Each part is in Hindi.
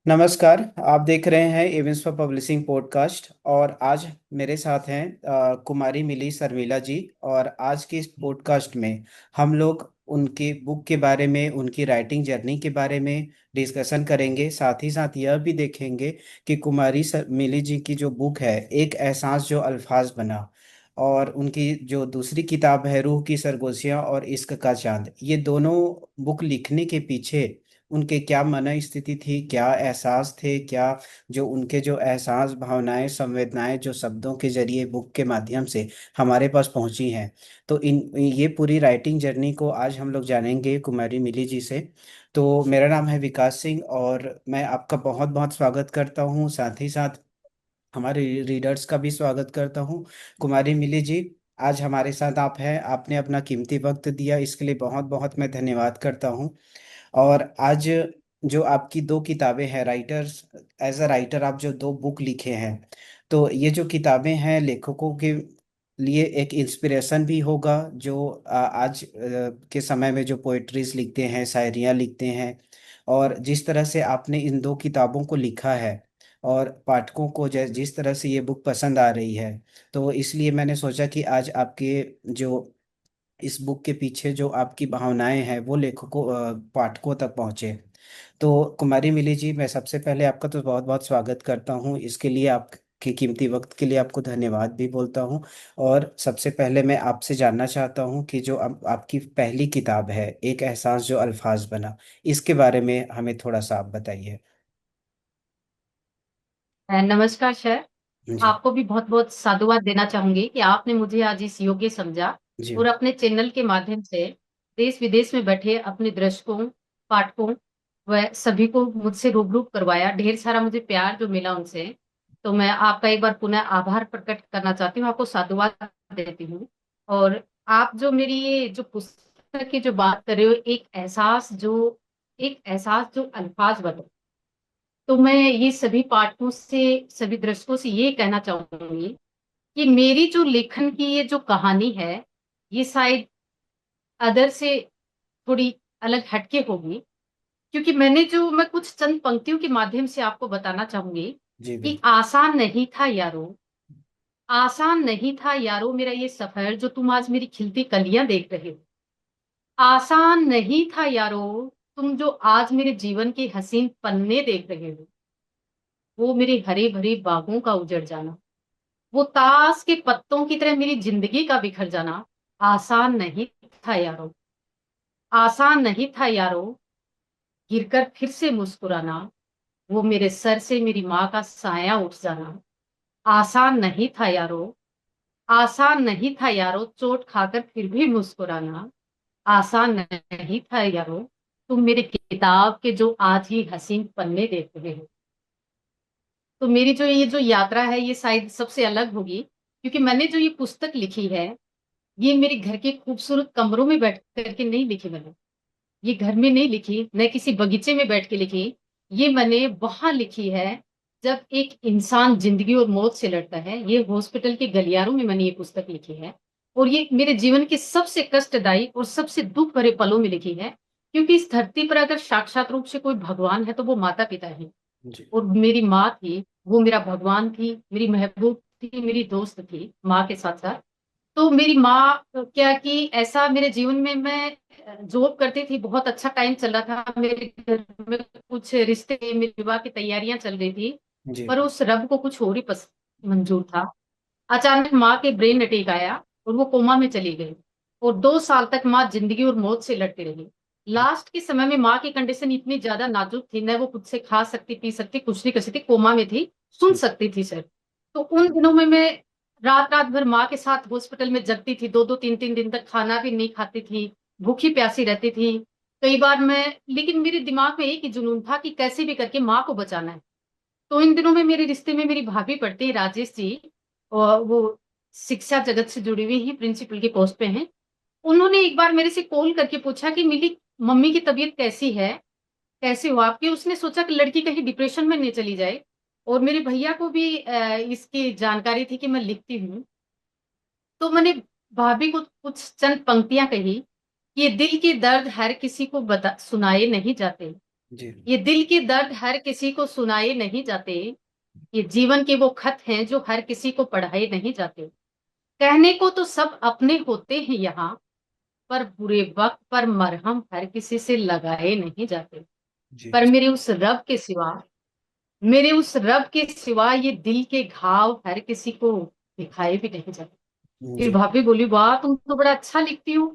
नमस्कार। आप देख रहे हैं एवेंस फॉर पब्लिशिंग पॉडकास्ट और आज मेरे साथ हैं कुमारी मिली शर्मिला जी। और आज के इस पॉडकास्ट में हम लोग उनकी बुक के बारे में, उनकी राइटिंग जर्नी के बारे में डिस्कशन करेंगे। साथ ही साथ यह भी देखेंगे कि मिली जी की जो बुक है, एक एहसास जो अल्फाज बना, और उनकी जो दूसरी किताब है रूह की सरगोशियां और इश्क का चांद, ये दोनों बुक लिखने के पीछे उनके क्या मन स्थिति थी, क्या एहसास थे, क्या जो उनके जो एहसास, भावनाएं, संवेदनाएं जो शब्दों के जरिए बुक के माध्यम से हमारे पास पहुंची हैं। तो इन ये पूरी राइटिंग जर्नी को आज हम लोग जानेंगे कुमारी मिली जी से। तो मेरा नाम है विकास सिंह और मैं आपका बहुत बहुत स्वागत करता हूँ। साथ ही साथ हमारे रीडर्स का भी स्वागत करता हूँ। कुमारी मिली जी, आज हमारे साथ आप हैं, आपने अपना कीमती वक्त दिया, इसके लिए बहुत बहुत मैं धन्यवाद करता हूँ। और आज जो आपकी दो किताबें हैं, राइटर्स, एज अ राइटर आप जो दो बुक लिखे हैं, तो ये जो किताबें हैं लेखकों के लिए एक इंस्पिरेशन भी होगा, जो आज के समय में जो पोइट्रीज लिखते हैं, शायरियाँ लिखते हैं। और जिस तरह से आपने इन दो किताबों को लिखा है और पाठकों को जिस तरह से ये बुक पसंद आ रही है, तो इसलिए मैंने सोचा कि आज आपके जो इस बुक के पीछे जो आपकी भावनाएं हैं वो लेखकों, पाठकों तक पहुंचे। तो कुमारी मिली जी, मैं सबसे पहले आपका तो बहुत बहुत स्वागत करता हूं, इसके लिए आपके कीमती वक्त के लिए आपको धन्यवाद भी बोलता हूं। और सबसे पहले मैं आपसे जानना चाहता हूं कि जो आपकी पहली किताब है, एक एहसास जो अल्फाज बना, इसके बारे में हमें थोड़ा सा आप बताइए। नमस्कार सर। जी। आपको भी बहुत बहुत साधुवाद देना चाहूंगी कि आपने मुझे आज इस योग्य समझा जी। और अपने चैनल के माध्यम से देश विदेश में बैठे अपने दर्शकों, पाठकों व सभी को मुझसे रूबरू करवाया। ढेर सारा मुझे प्यार जो मिला उनसे, तो मैं आपका एक बार पुनः आभार प्रकट करना चाहती हूँ, आपको साधुवाद देती हूँ। और आप जो मेरी ये जो पुस्तक की जो बात कर रहे हो, एक एहसास जो अल्फाज बने, तो मैं ये सभी पाठकों से, सभी दर्शकों से ये कहना चाहूंगी कि मेरी जो लेखन की ये जो कहानी है, ये शायद अदर से थोड़ी अलग हटके होगी। क्योंकि मैं कुछ चंद पंक्तियों के माध्यम से आपको बताना चाहूंगी जी कि बिल्कुल। आसान नहीं था यारो मेरा ये सफर जो तुम आज मेरी खिलती कलियां देख रहे हो। आसान नहीं था यारो तुम जो आज मेरे जीवन के हसीन पन्ने देख रहे हो। वो मेरे हरे भरे बागों का उजड़ जाना, वो ताश के पत्तों की तरह मेरी जिंदगी का बिखर जाना आसान नहीं था यारो। आसान नहीं था यारो गिरकर फिर से मुस्कुराना, वो मेरे सर से मेरी माँ का साया उठ जाना आसान नहीं था यारो। आसान नहीं था यारो चोट खाकर फिर भी मुस्कुराना आसान नहीं था यारो। तुम मेरे किताब के जो आज ही हसीन पन्ने देख रहे हो। तो मेरी जो ये जो यात्रा है ये शायद सबसे अलग होगी, क्योंकि मैंने जो ये पुस्तक लिखी है, ये मेरे घर के खूबसूरत कमरों में बैठ करके नहीं लिखी मैंने। ये घर में नहीं लिखी, न किसी बगीचे में बैठ के लिखी। ये मैंने वहां लिखी है जब एक इंसान जिंदगी और मौत से लड़ता है। ये हॉस्पिटल के गलियारों में मैंने ये पुस्तक लिखी है। और ये मेरे जीवन के सबसे कष्टदायी और सबसे दुख भरे पलों में लिखी है। क्योंकि इस धरती पर अगर साक्षात रूप से कोई भगवान है तो वो माता पिता है। जी। और मेरी माँ थी, वो मेरा भगवान थी, मेरी महबूब थी, मेरी दोस्त थी माँ के साथ साथ। तो मेरी माँ क्या कि ऐसा मेरे जीवन में, मैं जॉब करती थी, बहुत अच्छा टाइम चल रहा था मेरे घर में, कुछ रिश्ते, मेरे विवाह की तैयारियां चल रही थी। जी। पर उस रब को कुछ और ही मंजूर था। अचानक माँ के ब्रेन अटैक आया और वो कोमा में चली गई। और 2 साल तक माँ जिंदगी और मौत से लड़ती रही। लास्ट के समय में माँ की कंडीशन इतनी ज्यादा नाजुक थी, न वो खुद से खा सकती, पी सकती, कुछ नहीं कर सकती, कोमा में थी, सुन सकती थी सर। तो उन दिनों में मैं रात रात भर माँ के साथ हॉस्पिटल में जगती थी, 2 2 3 3 दिन तक खाना भी नहीं खाती थी, भूखी प्यासी रहती थी। कई बार मैं, लेकिन मेरे दिमाग में एक ही जुनून था कि कैसे भी करके माँ को बचाना है। तो इन दिनों में मेरे रिश्ते में मेरी भाभी पड़ती है, राजेश जी, और वो शिक्षा जगत से जुड़ी हुई है, प्रिंसिपल की पोस्ट पे हैं। उन्होंने एक बार मेरे से कॉल करके पूछा कि मिली, मम्मी की तबीयत कैसी है, कैसे हो आपकी। उसने सोचा कि लड़की कहीं डिप्रेशन में नहीं चली जाए। और मेरे भैया को भी इसकी जानकारी थी कि मैं लिखती हूँ। तो मैंने भाभी को कुछ चंद पंक्तियां कही कि ये दिल के दर्द हर किसी को बता सुनाए नहीं जाते। जी ये दिल के दर्द हर किसी को सुनाए नहीं जाते। ये जीवन के वो खत हैं जो हर किसी को पढ़ाए नहीं जाते। कहने को तो सब अपने होते हैं यहाँ, पर बुरे वक्त पर मरहम हर किसी से लगाए नहीं जाते। जी पर मेरे उस रब के सिवा ये दिल के घाव हर किसी को दिखाए भी नहीं जाते। फिर जी भाभी बोली, वाह तुम तो बड़ा अच्छा लिखती हो।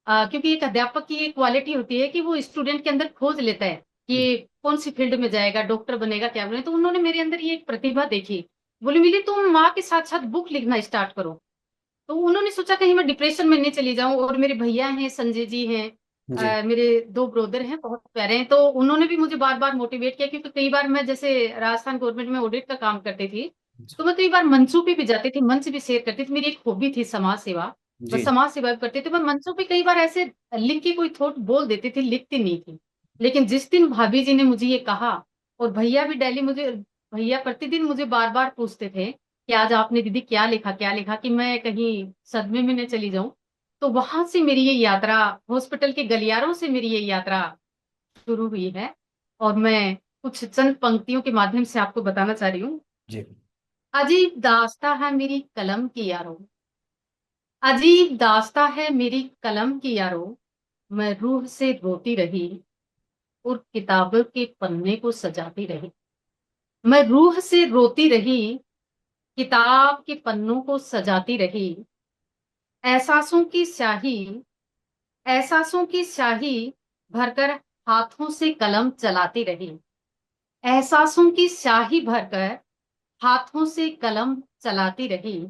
क्योंकि एक अध्यापक की एक क्वालिटी होती है कि वो स्टूडेंट के अंदर खोज लेता है कि कौन सी फील्ड में जाएगा, डॉक्टर बनेगा, क्या बनेगा। तो उन्होंने मेरे अंदर ये एक प्रतिभा देखी। बोली, मिली तुम माँ के साथ साथ बुक लिखना स्टार्ट करो। तो उन्होंने सोचा कहीं मैं डिप्रेशन में नहीं चली जाऊं। और मेरे भैया हैं, संजय जी हैं, जी मेरे दो ब्रदर हैं, बहुत प्यारे हैं। तो उन्होंने भी मुझे बार बार मोटिवेट किया, क्योंकि कई बार मैं जैसे राजस्थान गवर्नमेंट में ऑडिट का काम करती थी, तो मैं कई बार मंचों पे भी जाती थी, मंच भी शेयर करती थी। मेरी एक हॉबी थी समाज सेवा। मैं जी समाज सेवा भी करती थी। मैं मंचों पे कई बार ऐसे लिख के कोई थॉट बोल देती थी, लिखती नहीं थी। लेकिन जिस दिन भाभी जी ने मुझे ये कहा, और भैया भी डेली मुझे, भैया प्रतिदिन मुझे बार बार पूछते थे कि आज आपने दीदी क्या लिखा, क्या लिखा, कि मैं कहीं सदमे में न चली जाऊं। तो वहां से मेरी ये यात्रा, हॉस्पिटल के गलियारों से मेरी ये यात्रा शुरू हुई है। और मैं कुछ चंद पंक्तियों के माध्यम से आपको बताना चाह रही हूँ। जी अजीब दास्ता है मेरी कलम की यारो, अजीब दास्ता है मेरी कलम की यारो, मैं रूह से रोती रही और किताबों के पन्ने को सजाती रही। मैं रूह से रोती रही, किताब के पन्नों को सजाती रही। एहसासों की स्याही, एहसासों की स्याही भरकर हाथों से कलम चलाती रही। एहसासों की स्याही भरकर हाथों से कलम चलाती रही।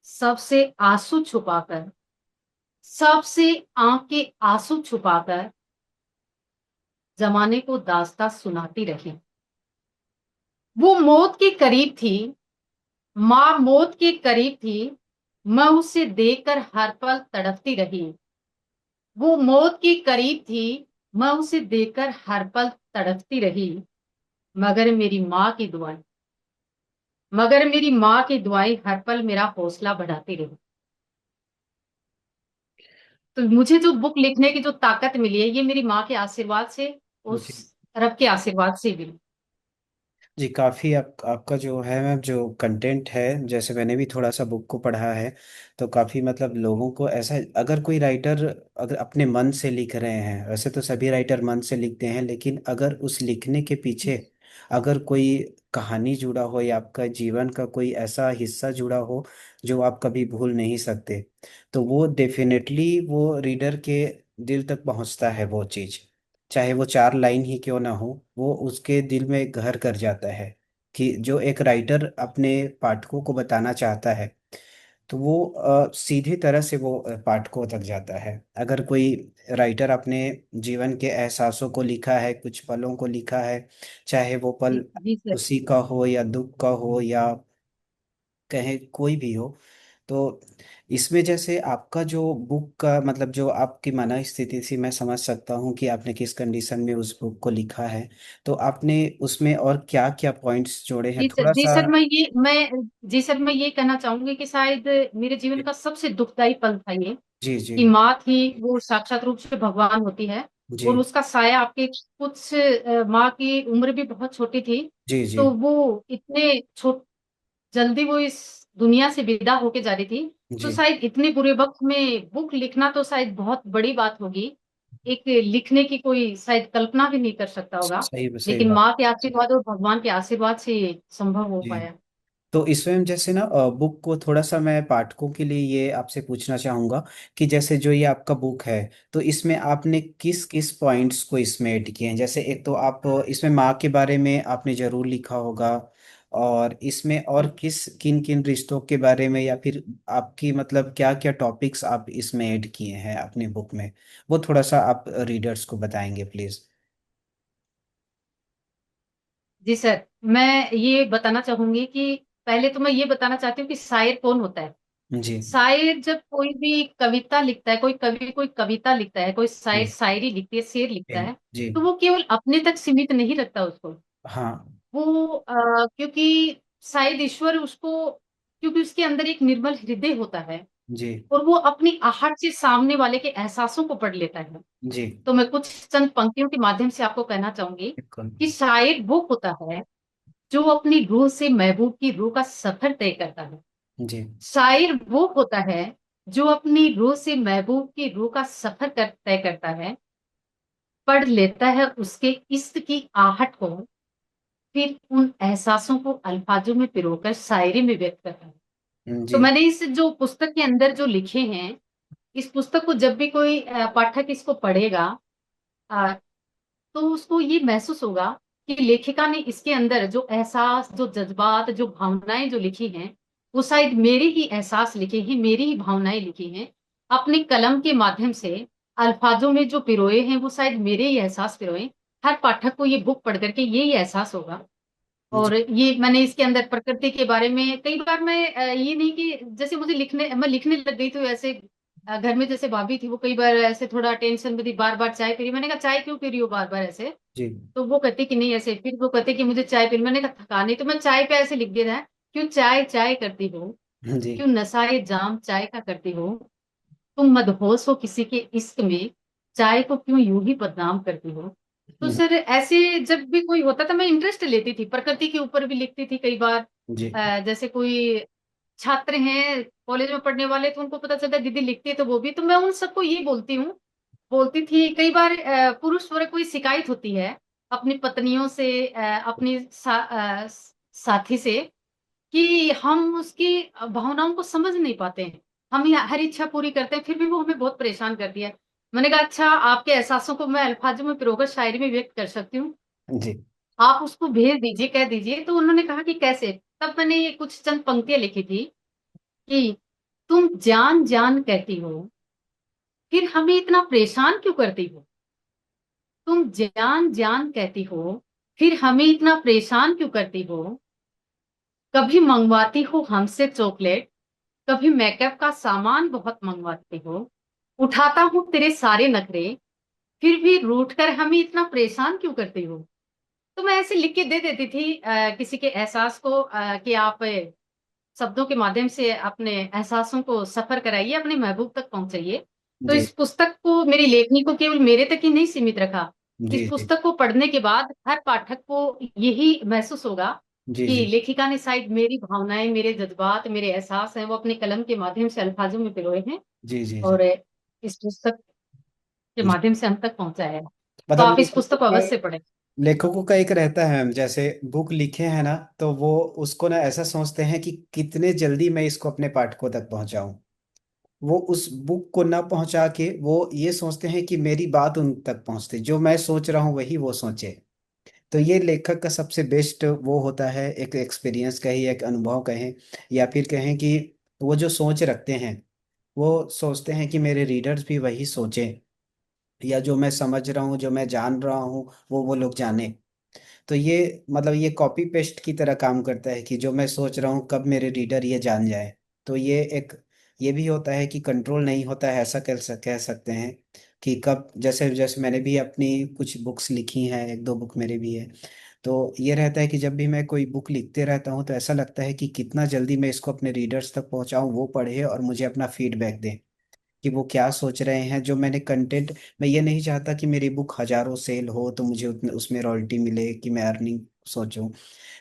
सबसे आंसू छुपाकर, सबसे आंख के आंसू छुपाकर जमाने को दास्तां सुनाती रही। वो मौत के करीब थी, माँ मौत के करीब थी, मैं उसे देखकर हर पल तड़पती रही। वो मौत के करीब थी, मैं उसे देखकर हर पल तड़पती रही। मगर मेरी माँ की दुआएं, मगर मेरी माँ की दुआएं हर पल मेरा हौसला बढ़ाती रही। तो मुझे जो बुक लिखने की जो ताकत मिली है, ये मेरी माँ के आशीर्वाद से, उस जी रब के आशीर्वाद से भी। जी काफ़ी आपका जो है मैम जो कंटेंट है, जैसे मैंने भी थोड़ा सा बुक को पढ़ा है, तो काफ़ी मतलब लोगों को ऐसा, अगर कोई राइटर अगर अपने मन से लिख रहे हैं, वैसे तो सभी राइटर मन से लिखते हैं, लेकिन अगर उस लिखने के पीछे अगर कोई कहानी जुड़ा हो या आपका जीवन का कोई ऐसा हिस्सा जुड़ा हो जो आप कभी भूल नहीं सकते, तो वो डेफिनेटली वो रीडर के दिल तक पहुंचता है वो चीज़। चाहे वो 4 लाइन ही क्यों ना हो, वो उसके दिल में घर कर जाता है कि जो एक राइटर अपने पाठकों को बताना चाहता है, तो वो सीधी तरह से वो पाठकों तक जाता है। अगर कोई राइटर अपने जीवन के एहसासों को लिखा है, कुछ पलों को लिखा है, चाहे वो जी पल जी सर। खुशी का हो या दुख का हो या कहे कोई भी हो, तो इसमें जैसे आपका जो बुक का मतलब जो आपकी मन स्थिति थी, मैं समझ सकता हूँ कि आपने किस कंडीशन में उस बुक को लिखा है। तो आपने उसमें और क्या क्या पॉइंट्स जोड़े हैं जी सर, थोड़ा जी सा। सर, मैं जी सर, मैं ये कहना चाहूंगी कि शायद मेरे जीवन का सबसे दुखदाई पल था ये, जी जी कि माँ थी वो साक्षात रूप से भगवान होती है, जी और उसका साया आपके कुछ, माँ की उम्र भी बहुत छोटी थी। जी जी तो वो इतने छोट जल्दी वो इस दुनिया से विदा होके जा रही थी। तो जी शायद इतने बुरे वक्त में बुक लिखना तो शायद बहुत बड़ी बात होगी। एक लिखने की कोई शायद कल्पना भी नहीं कर सकता होगा। सही सही लेकिन बात। माँ के आशीर्वाद और भगवान के आशीर्वाद से ये संभव हो जी, पाया। तो इसमें जैसे ना बुक को थोड़ा सा मैं पाठकों के लिए ये आपसे पूछना चाहूँगा कि जैसे जो ये आपका बुक है, तो इसमें आपने किस किस पॉइंट्स को इसमें ऐड किए हैं। जैसे एक तो आप इसमें माँ के बारे में आपने ज़रूर लिखा होगा, और इसमें और किस किन किन रिश्तों के बारे में, या फिर आपकी मतलब क्या क्या टॉपिक्स आप इसमें ऐड किए हैं अपने बुक में, वो थोड़ा सा आप रीडर्स को बताएंगे प्लीज़। जी सर, मैं ये बताना चाहूंगी कि पहले तो मैं ये बताना चाहती हूँ कि शायर कौन होता है। जी शायर जब कोई भी कविता लिखता है, कोई कवि कोई कविता लिखता है, कोई शायर जी शायरी लिखती है, शेर लिखता जी है, जी तो वो केवल अपने तक सीमित नहीं रखता उसको। हाँ वो क्योंकि शायद ईश्वर उसको, क्योंकि उसके अंदर एक निर्मल हृदय होता है, जी। और वो अपनी आहट से सामने वाले के एहसासों को पढ़ लेता है। जी। तो मैं कुछ चंद पंक्तियों के माध्यम से आपको कहना चाहूंगी बिल्कुल। कि शायर वो होता है जो अपनी रूह से महबूब की रूह का सफर तय करता है। जी। शायर वो होता है जो अपनी रूह से महबूब की रूह का सफर तय करता है, पढ़ लेता है उसके इश्क की आहट को, फिर उन एहसासों को अल्फाजों में पिरोकर शायरी में व्यक्त करता है। तो जी। मैंने इस जो पुस्तक के अंदर जो लिखे हैं, इस पुस्तक को जब भी कोई पाठक इसको पढ़ेगा, अ, तो उसको ये महसूस होगा कि लेखिका ने इसके अंदर जो एहसास, जो जज्बात, जो भावनाएं जो लिखी हैं, वो शायद मेरे ही एहसास लिखे हैं, मेरी ही भावनाएं लिखी हैं। अपने कलम के माध्यम से अल्फाजों में जो पिरोए हैं, वो शायद मेरे ही एहसास पिरोए। हर पाठक को ये बुक पढ़ करके यही एहसास होगा। जी। और ये मैंने इसके अंदर प्रकृति के बारे में कई बार मैं ये नहीं कि जैसे मुझे लिखने, मैं लिखने लग गई तो ऐसे घर में जैसे भाभी थी वो कई बार ऐसे थोड़ा टेंशन में थी, बार बार चाय पी रही, मैंने कहा चाय क्यों पी रही हो बार बार ऐसे। जी। तो वो कहती कि नहीं ऐसे, फिर वो कहते कि मुझे चाय पी, मैंने कहा थका नहीं, तो मैं चाय पे ऐसे लिख दिया था, क्यों चाय चाय करती हो, जी। क्यों नशाए जाम चाय का करती हो, तुम मदहोश हो किसी के इश्क में, चाय को क्यों यूं ही बदनाम करती हो। तो सर ऐसे जब भी कोई होता था मैं इंटरेस्ट लेती थी, प्रकृति के ऊपर भी लिखती थी कई बार। जी। जैसे कोई छात्र हैं कॉलेज में पढ़ने वाले, तो उनको पता चलता है दीदी लिखती है, तो वो भी, तो मैं उन सबको ये बोलती हूँ, बोलती थी कई बार पुरुष वर्ग कोई शिकायत होती है अपनी पत्नियों से, अपनी साथी से, कि हम उसकी भावनाओं को समझ नहीं पाते हैं, हम ये हर इच्छा पूरी करते हैं फिर भी वो हमें बहुत परेशान करती है। मैंने कहा अच्छा, आपके एहसासों को मैं अल्फाजों में पिरोकर शायरी में व्यक्त कर सकती हूँ, जी। आप उसको भेज दीजिए, कह दीजिए। तो उन्होंने कहा कि कैसे। तब मैंने ये कुछ चंद पंक्तियां लिखी थी कि तुम जान जान कहती हो, फिर हमें इतना परेशान क्यों करती हो। तुम जान जान कहती हो, फिर हमें इतना परेशान क्यों करती हो। कभी मंगवाती हो हमसे चॉकलेट, कभी मेकअप का सामान बहुत मंगवाती हो, उठाता हूँ तेरे सारे नखरे, फिर भी रूठ कर हमें इतना परेशान क्यों करती हो। तो मैं ऐसे लिख के दे देती थी किसी के एहसास को, कि आप शब्दों के माध्यम से अपने एहसासों को सफर कराइए, अपने महबूब तक पहुंचाइए। तो जी। इस पुस्तक को, मेरी लेखनी को केवल मेरे तक ही नहीं सीमित रखा। इस जी। जी। पुस्तक को पढ़ने के बाद हर पाठक को यही महसूस होगा जी। कि जी। लेखिका ने शायद मेरी भावनाएं, मेरे जज्बात, मेरे एहसास हैं, वो अपने कलम के माध्यम से अल्फाजों में पिरोए हैं जी। जी। जी। और इस पुस्तक के जी। माध्यम से हम तक पहुंचाया है। तो मतलब आप इस लेखकों पुस्तक को का अवश्य पढ़ें। लेखकों का एक रहता है, हम जैसे बुक लिखे हैं ना, तो वो उसको ना ऐसा सोचते हैं कि कितने जल्दी मैं इसको अपने पाठकों तक पहुंचाऊं। वो उस बुक को ना पहुंचा के वो ये सोचते हैं कि मेरी बात उन तक पहुंचते, जो मैं सोच रहा हूँ वही वो सोचे। तो ये लेखक का सबसे बेस्ट वो होता है, एक एक्सपीरियंस कहें, एक अनुभव कहें, या फिर कहें कि वो जो सोच रखते हैं, वो सोचते हैं कि मेरे रीडर्स भी वही सोचें, या जो मैं समझ रहा हूँ, जो मैं जान रहा हूँ, वो लोग जाने। तो ये मतलब ये कॉपी पेस्ट की तरह काम करता है कि जो मैं सोच रहा हूँ कब मेरे रीडर ये जान जाए। तो ये एक ये भी होता है कि कंट्रोल नहीं होता है, ऐसा कह सकते हैं कि कब, जैसे जैसे मैंने भी अपनी कुछ बुक्स लिखी हैं, एक दो बुक मेरे भी है। तो ये रहता है कि जब भी मैं कोई बुक लिखते रहता हूँ तो ऐसा लगता है कि कितना जल्दी मैं इसको अपने रीडर्स तक पहुँचाऊँ, वो पढ़े और मुझे अपना फीडबैक दें कि वो क्या सोच रहे हैं। जो मैंने कंटेंट, मैं ये नहीं चाहता कि मेरी बुक हजारों सेल हो तो मुझे उतने उसमें रॉयल्टी मिले, कि मैं अर्निंग सोचूं।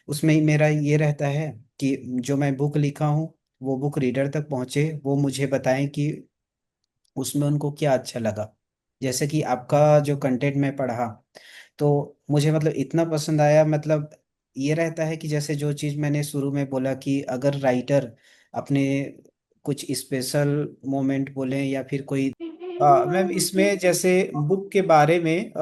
उसमें ही मेरा ये रहता है कि जो मैं बुक लिखा हूँ वो बुक रीडर तक पहुंचे, वो मुझे बताएं कि उसमें उनको क्या अच्छा लगा। जैसे कि आपका जो कंटेंट मैं पढ़ा, तो मुझे मतलब इतना पसंद आया, मतलब ये रहता है कि जैसे जो चीज़ मैंने शुरू में बोला कि अगर राइटर अपने कुछ स्पेशल मोमेंट बोले या फिर कोई मैम इसमें जैसे बुक के बारे में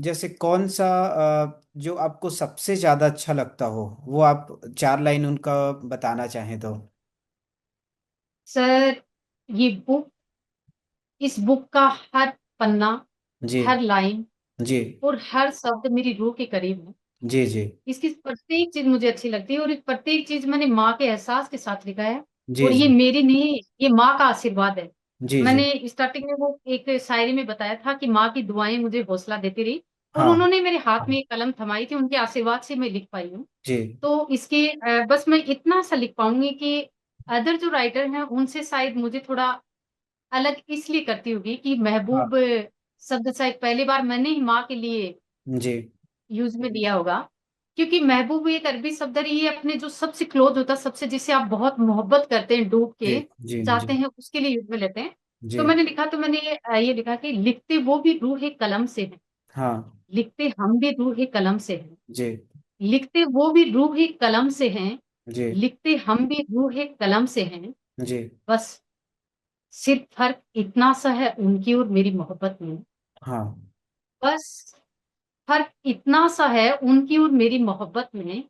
जैसे कौन सा जो आपको सबसे ज़्यादा अच्छा लगता हो, वो आप चार लाइन उनका बताना चाहें तो। सर, ये बुक, इस बुक का हर पन्ना, जी। हर लाइन जी। और हर शब्द मेरी रूह के करीब है। जी। जी। इसकी प्रत्येक चीज मुझे अच्छी लगती है और ये प्रत्येक चीज मैंने माँ के एहसास के साथ लिखा है। जी। और ये जी। मेरी नहीं, ये माँ का आशीर्वाद है। जी। जी। मैंने स्टार्टिंग में वो एक शायरी में बताया था कि माँ की दुआएं मुझे हौसला देती रही और हाँ। उन्होंने मेरे हाथ में एक कलम थमाई थी, उनके आशीर्वाद से मैं लिख पाई हूँ। जी। तो इसके बस मैं इतना सा लिख पाऊंगी कि अदर जो राइटर हैं उनसे शायद मुझे थोड़ा अलग इसलिए करती होगी कि हाँ। महबूब शब्द शायद पहली बार मैंने ही माँ के लिए जी। यूज में लिया होगा। क्योंकि महबूब एक अरबी शब्द है, ये अपने जो सबसे क्लोज होता है, सबसे जिसे आप बहुत मोहब्बत करते हैं, डूब जी। के जी। जी। चाहते हैं, उसके लिए यूज में लेते हैं। जी। तो मैंने लिखा, तो मैंने ये लिखा कि लिखते वो भी रूह कलम से है, हाँ। लिखते हम भी रूह कलम से हैं, जी। लिखते वो भी रूह कलम से हैं, जी। लिखते हम भी रूह कलम से हैं। जी। बस सिर्फ फर्क इतना सा है उनकी और मेरी मोहब्बत में। हाँ। बस फर्क इतना सा है उनकी और मेरी मोहब्बत में।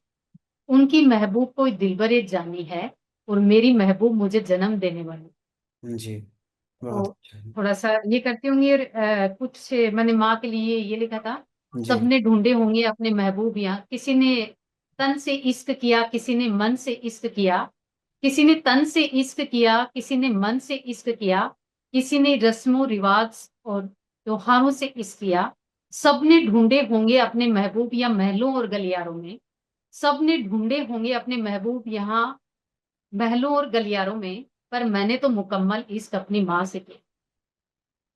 उनकी महबूब कोई दिलबर जानी है, और मेरी महबूब मुझे जन्म देने वाली। जी। बहुत तो अच्छा। थोड़ा सा ये करती होंगी। और कुछ मैंने माँ के लिए ये लिखा था। जी। सबने ढूंढे होंगे अपने महबूब यहाँ, किसी ने तन से इश्क किया, किसी ने मन से इश्क किया, किसी ने तन से इश्क किया, किसी ने मन से इश्क किया, किसी ने रस्मों रिवाज और त्योहारों से इश्क किया। सबने ढूंढे होंगे अपने महबूब या महलों और गलियारों में, सबने ढूंढे होंगे अपने महबूब यहाँ महलों और गलियारों में, पर मैंने तो मुकम्मल इश्क अपनी माँ से किया।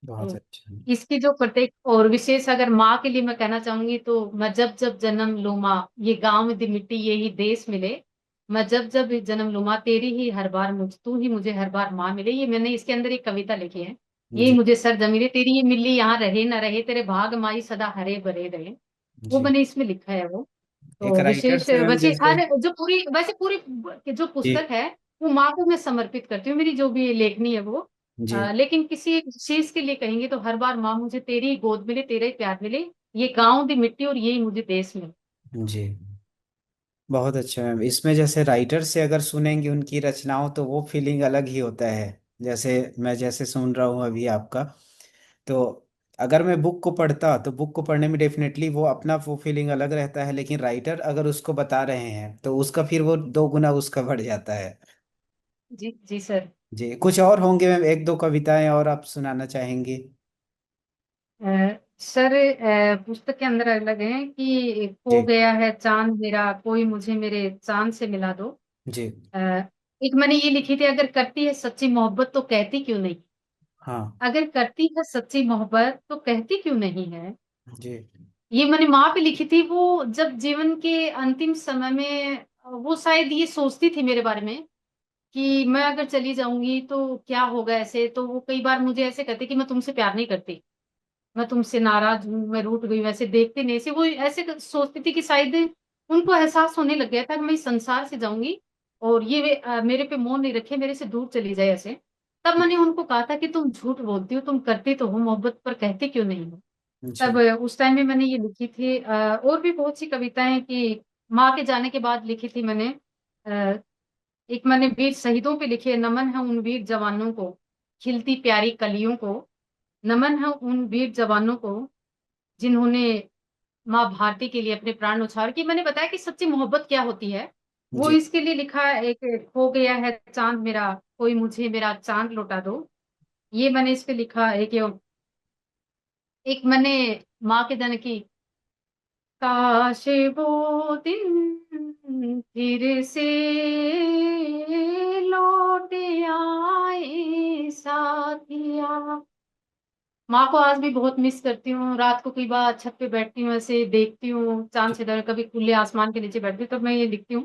बहुत तो अच्छा। इसकी जो प्रत्येक और विशेष अगर माँ के लिए मैं कहना चाहूंगी, तो मैं जब जब जन्म लूं माँ, ये गांव दी मिट्टी यही देश मिले, मैं जब जब जन्म लूं माँ, तेरी ही हर बार मुझ तू ही मुझे हर बार माँ मिले। ये मैंने इसके अंदर एक कविता लिखी है। यही जी। मुझे सर जमीरे, तेरी ये मिल्ली यहाँ रहे न रहे, तेरे भाग माई सदा हरे भरे रहे। वो जी। मैंने इसमें लिखा है वो। एक तो राइटर विशेष से मैम वैसे जैसे। हर जो पूरी वैसे पूरी जो जी। पुस्तक है वो माँ को मैं समर्पित करती हूँ, मेरी जो भी लेखनी है वो। जी। लेकिन किसी एक चीज के लिए कहेंगे तो हर बार माँ मुझे तेरी गोद मिले, तेरा ही प्यार मिले, ये गाँव दी मिट्टी और यही मुझे देश मिले। जी। बहुत अच्छा मैम, इसमें जैसे राइटर से अगर सुनेंगे उनकी रचनाओं तो वो फीलिंग अलग ही होता है। जैसे मैं जैसे सुन रहा हूँ अभी आपका, तो अगर मैं बुक को पढ़ता तो बुक को पढ़ने में डेफिनेटली वो अपना वो फीलिंग अलग रहता है, लेकिन राइटर अगर उसको बता रहे हैं तो उसका फिर वो दो गुना उसका बढ़ जाता है। जी जी सर। जी, कुछ और होंगे मैम, एक दो कविताएं और आप सुनाना चाहेंगे? सर पुस्तक के अंदर अलग है कि खो जी। गया है चांद मेरा, कोई मुझे मेरे चांद से मिला दो। जी। अ, एक मैंने ये लिखी थी, अगर करती है सच्ची मोहब्बत तो कहती क्यों नहीं, हाँ। अगर करती है सच्ची मोहब्बत तो कहती क्यों नहीं है। जी। ये मैंने माँ पे लिखी थी, वो जब जीवन के अंतिम समय में वो शायद ये सोचती थी मेरे बारे में कि मैं अगर चली जाऊंगी तो क्या होगा ऐसे। तो वो कई बार मुझे ऐसे कहते कि मैं तुमसे प्यार नहीं करती, मैं तुमसे नाराज हूँ, मैं रूठ गई, वैसे देखते नहीं ऐसे। वो ऐसे सोचती थी कि शायद उनको एहसास होने लग गया था कि मैं इस संसार से जाऊंगी और ये मेरे पे मोह नहीं रखे, मेरे से दूर चली जाए ऐसे। तब मैंने उनको कहा था कि तुम झूठ बोलती हो, तुम करती तो हो मोहब्बत पर कहती क्यों नहीं हो। तब जी। उस टाइम में मैंने ये लिखी थी। और भी बहुत सी कविताएं कि माँ के जाने के बाद लिखी थी मैंने। अ, एक मैंने वीर शहीदों पे लिखी है, नमन है उन वीर जवानों को, खिलती प्यारी कलियों को, नमन है उन वीर जवानों को जिन्होंने माँ भारती के लिए अपने प्राण न्यौछावर की। मैंने बताया कि सच्ची मोहब्बत क्या होती है, वो जी। इसके लिए लिखा है। एक खो गया है चांद मेरा, कोई मुझे मेरा चांद लौटा दो, ये मैंने इस पे लिखा। एक मैंने माँ के जाने की, काश वो दिन फिर से लौट आए साथिया। माँ को आज भी बहुत मिस करती हूँ। रात को कई बार छत पे बैठती हूँ, ऐसे देखती हूँ चांद से डर, कभी खुले आसमान के नीचे बैठती हूँ, तब मैं ये लिखती हूँ,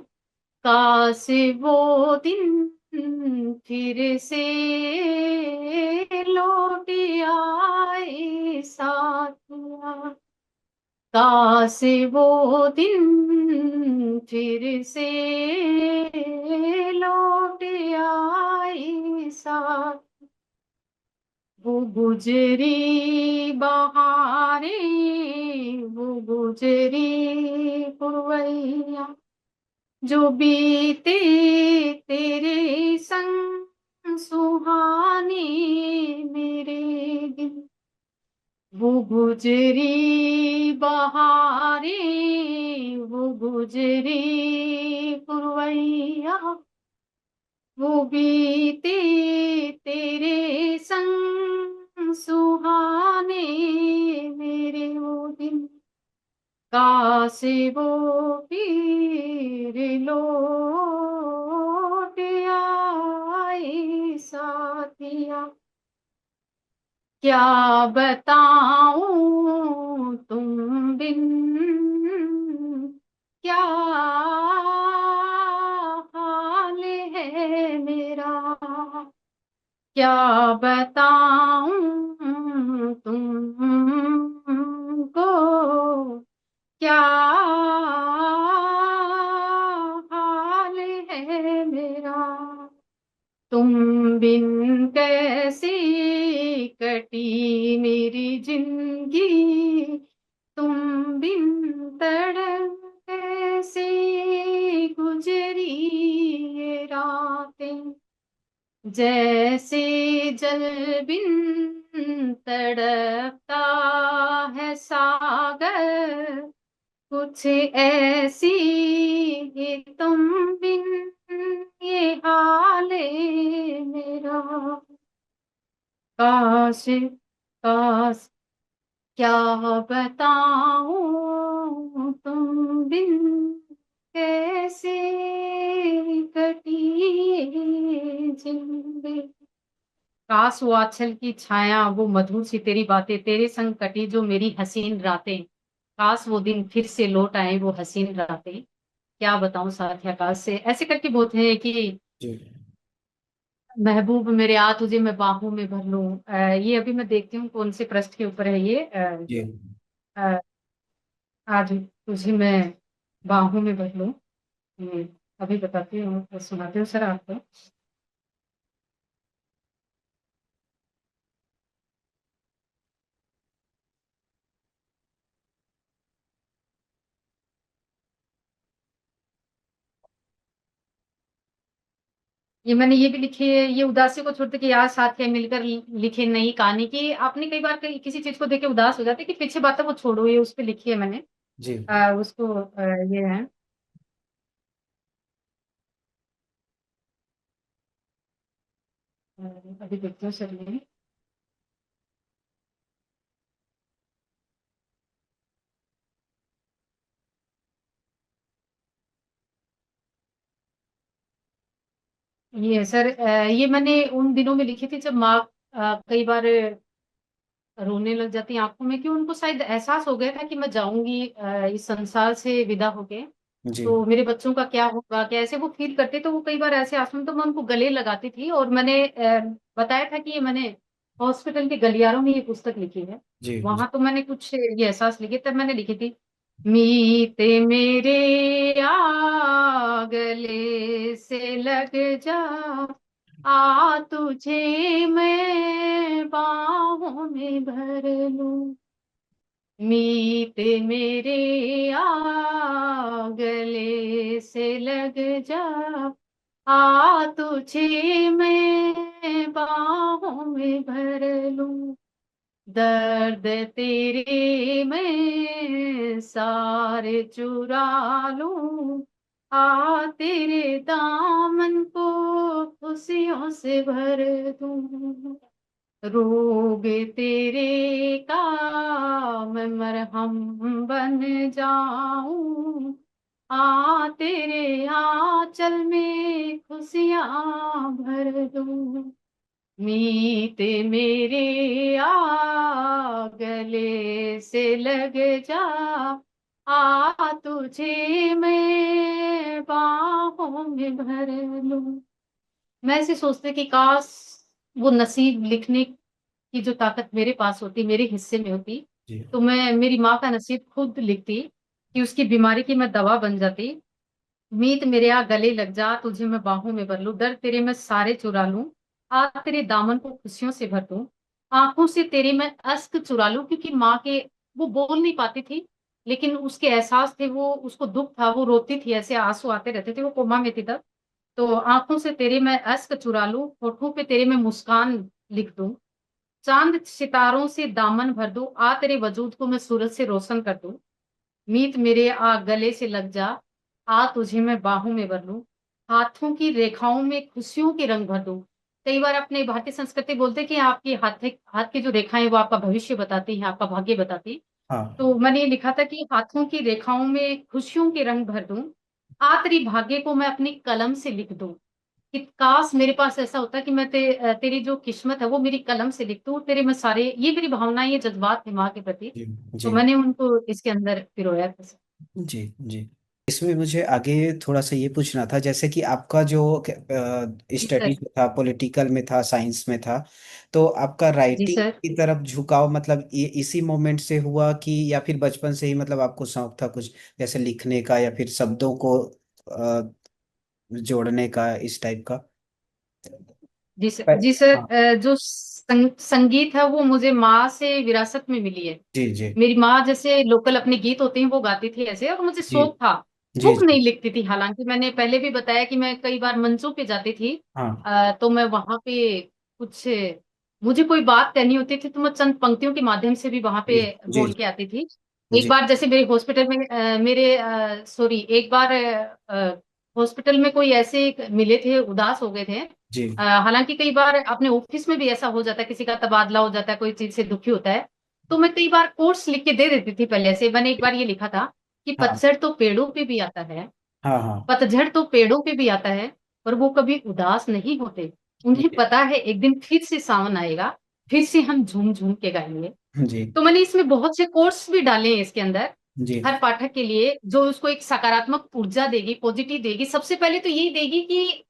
काश वो दिन फिर से लौट आए साथिया, काश वो दिन फिर से लौट आए साथ। वो गुजरी बहारें, वो गुजरी पुरवैया, जो बीते तेरे संग सुहाने मेरे दिन। वो गुजरी बहारें, वो गुजरी पुरवैया, वो बीते तेरे संग सुहाने मेरे वो दिन, काश वो फिर लौट साथिया, क्या बताऊं तुम बिन क्या हाल है मेरा, क्या बताऊं तुमको, क्या हाल है मेरा। तुम बिन कैसी कटी मेरी जिंदगी, तुम बिन तड़प कैसे गुजरी ये रातें। जैसे जल बिन तड़पता है सागर, कुछ ऐसी ही तुम बिन ये हाल है मेरा। काश, काश, क्या बताऊं तुम बिन कैसे कटी जिंदगी। काश वो आंचल की छाया, वो मधुर सी तेरी बातें, तेरे संग कटी जो मेरी हसीन रातें। काश वो दिन फिर से लौट आए, वो हसीन रातें। क्या बताऊं साथिया, काश से ऐसे करके बहुत है कि जी महबूब मेरे आ तुझे मैं बाहों में भर लूं। ये अभी मैं देखती हूँ कौन से पृष्ठ के ऊपर है ये। जी अ, आज तुझे मैं बाहों में भर लूं। ये अभी बताती हूँ, तो सुनाती हूँ सर आपको। ये मैंने ये भी लिखी है, ये उदासी को छोड़ते कि यार साथ है मिलकर लिखे नई कहानी की। आपने कई बार किसी चीज को देख के उदास हो जाते कि पीछे बातें वो छोड़ो, ये उस पे लिखी है मैंने। जी उसको ये है। अभी देखते हो सर ये है सर। ये मैंने उन दिनों में लिखी थी जब माँ कई बार रोने लग जाती आंखों में, कि उनको शायद एहसास हो गया था कि मैं जाऊंगी इस संसार से विदा होके। जी तो मेरे बच्चों का क्या होगा, क्या ऐसे वो फील करते, तो वो कई बार ऐसे आंसू में तो मैं उनको गले लगाती थी। और मैंने बताया था कि ये मैंने हॉस्पिटल के गलियारों में ये पुस्तक लिखी है। जी जी वहां तो मैंने कुछ ये एहसास लिखे, तब मैंने लिखी थी। मीते मेरे आ गले से लग जा, आ तुझे मैं बाहों में भर लूं। मीत मेरे आ गले से लग जा, आ तुझे मैं बाहों में भर लूं। दर्द तेरे मैं सारे चुरा लूं, आ तेरे दामन को खुशियों से भर दूं। रोग तेरे का मैं मरहम बन जाऊं, आ तेरे आंचल में खुशियां भर दूं। मीत मेरे आ गले से लग जा, आ तुझे मैं बाहों में भर लूं। मैं ऐसे सोचती कि काश वो नसीब लिखने की जो ताकत मेरे पास होती, मेरे हिस्से में होती, जी तो मैं मेरी माँ का नसीब खुद लिखती, कि उसकी बीमारी की मैं दवा बन जाती। मीत मेरे आ गले लग जा, तुझे मैं बाहों में भर लूं। दर्द तेरे मैं सारे चुरा लूं, आ तेरे दामन को खुशियों से भर दूं। आंखों से तेरे मैं अश्क चुरा लूं, क्योंकि माँ के, वो बोल नहीं पाती थी, लेकिन उसके एहसास थे, वो उसको दुख था, वो रोती थी, ऐसे आंसू आते रहते थे, वो कोमा में थी तब। तो आंखों से तेरे मैं अश्क चुरा लूं, होठों पे तेरे मैं मुस्कान लिख दूं। चांद सितारों से दामन भर दूं, आ तेरे वजूद को मैं सूरज से रोशन कर दूं। मीत मेरे आ गले से लग जा, आ तुझे मैं बाहों में भर लूं। हाथों की रेखाओं में खुशियों के रंग भर दूं। कई बार अपने भारतीय संस्कृति बोलते हैं कि आपकी हाथ की जो रेखाएं वो आपका भविष्य बताती हैं, आपका भाग्य बताती हैं। हाँ तो मैंने ये लिखा था कि हाथों की रेखाओं में खुशियों के रंग भर दूं, आ तेरी भाग्य को मैं अपनी कलम से लिख दूं। कि काश मेरे पास ऐसा होता कि मैं तेरी जो किस्मत है वो मेरी कलम से लिख दूं, तेरे मैं सारे, ये मेरी भावनाएं, ये जज्बात थे माँ के प्रति। जी तो जी मैंने उनको इसके अंदर पिरोया था सर। जी जी। इसमें मुझे आगे थोड़ा सा ये पूछना था, जैसे कि आपका जो जी स्टडी सर। था, पॉलिटिकल में था, साइंस में था, तो आपका जी राइटिंग सर। की तरफ झुकाव मतलब ये इसी मोमेंट से हुआ कि, या फिर बचपन से ही मतलब आपको शौक था कुछ जैसे लिखने का या फिर शब्दों को जोड़ने का, इस टाइप का? जी सर। पर- जी सर। हाँ। जो संगीत है वो मुझे माँ से विरासत में मिली है। जी जी मेरी माँ जैसे लोकल अपने गीत होते हैं वो गाती थी ऐसे, और मुझे जी शौक था। जी बुक जी। नहीं लिखती थी, हालांकि मैंने पहले भी बताया कि मैं कई बार मंचों पे जाती थी। हाँ तो मैं वहां पे कुछ, मुझे कोई बात कहनी होती थी तो मैं चंद पंक्तियों के माध्यम से भी वहां जी पे जी बोल के आती थी। एक जी बार जैसे मेरे हॉस्पिटल में सॉरी, एक बार हॉस्पिटल में कोई ऐसे मिले थे, उदास हो गए थे। जी। हालांकि कई बार अपने ऑफिस में भी ऐसा हो जाता है, किसी का तबादला हो जाता है, कोई चीज से दुखी होता है। तो मैं कई बार कोट्स लिख के दे देती थी पहले से। मैंने एक बार ये लिखा था कि हाँ पतझड़ तो पेड़ों पे भी आता है, हाँ हाँ। पतझड़ तो पेड़ों पे भी आता है, पर वो कभी उदास नहीं होते। उन्हें जी पता है एक दिन फिर से सावन आएगा, फिर से हम झूम झूम के गाएंगे। जी तो मैंने इसमें बहुत से कोट्स भी डाले हैं इसके अंदर, जी हर पाठक के लिए, जो उसको एक सकारात्मक ऊर्जा देगी, पॉजिटिव देगी। सबसे पहले तो यही देगी कि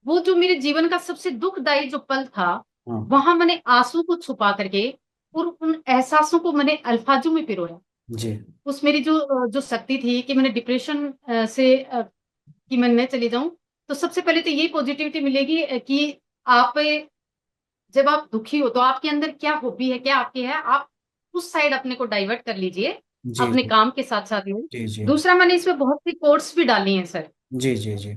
वो जो मेरे जीवन का सबसे दुखदाई जो पल था, हाँ। वहां मैंने आंसू को छुपा करके और उन एहसासों को मैंने अल्फाजों में पिरोया। जी उस मेरी जो जो शक्ति थी कि मैंने डिप्रेशन से कि मैं न चली जाऊं। तो सबसे पहले तो ये पॉजिटिविटी मिलेगी कि आप, जब आप दुखी हो तो आपके अंदर क्या हॉबी है, क्या आपकी है, आप उस साइड अपने को डाइवर्ट कर लीजिए, जी अपने जी काम के साथ साथ में। जी जी दूसरा, मैंने इसमें बहुत सी कोट्स भी डाली हैं सर। जी जी जी।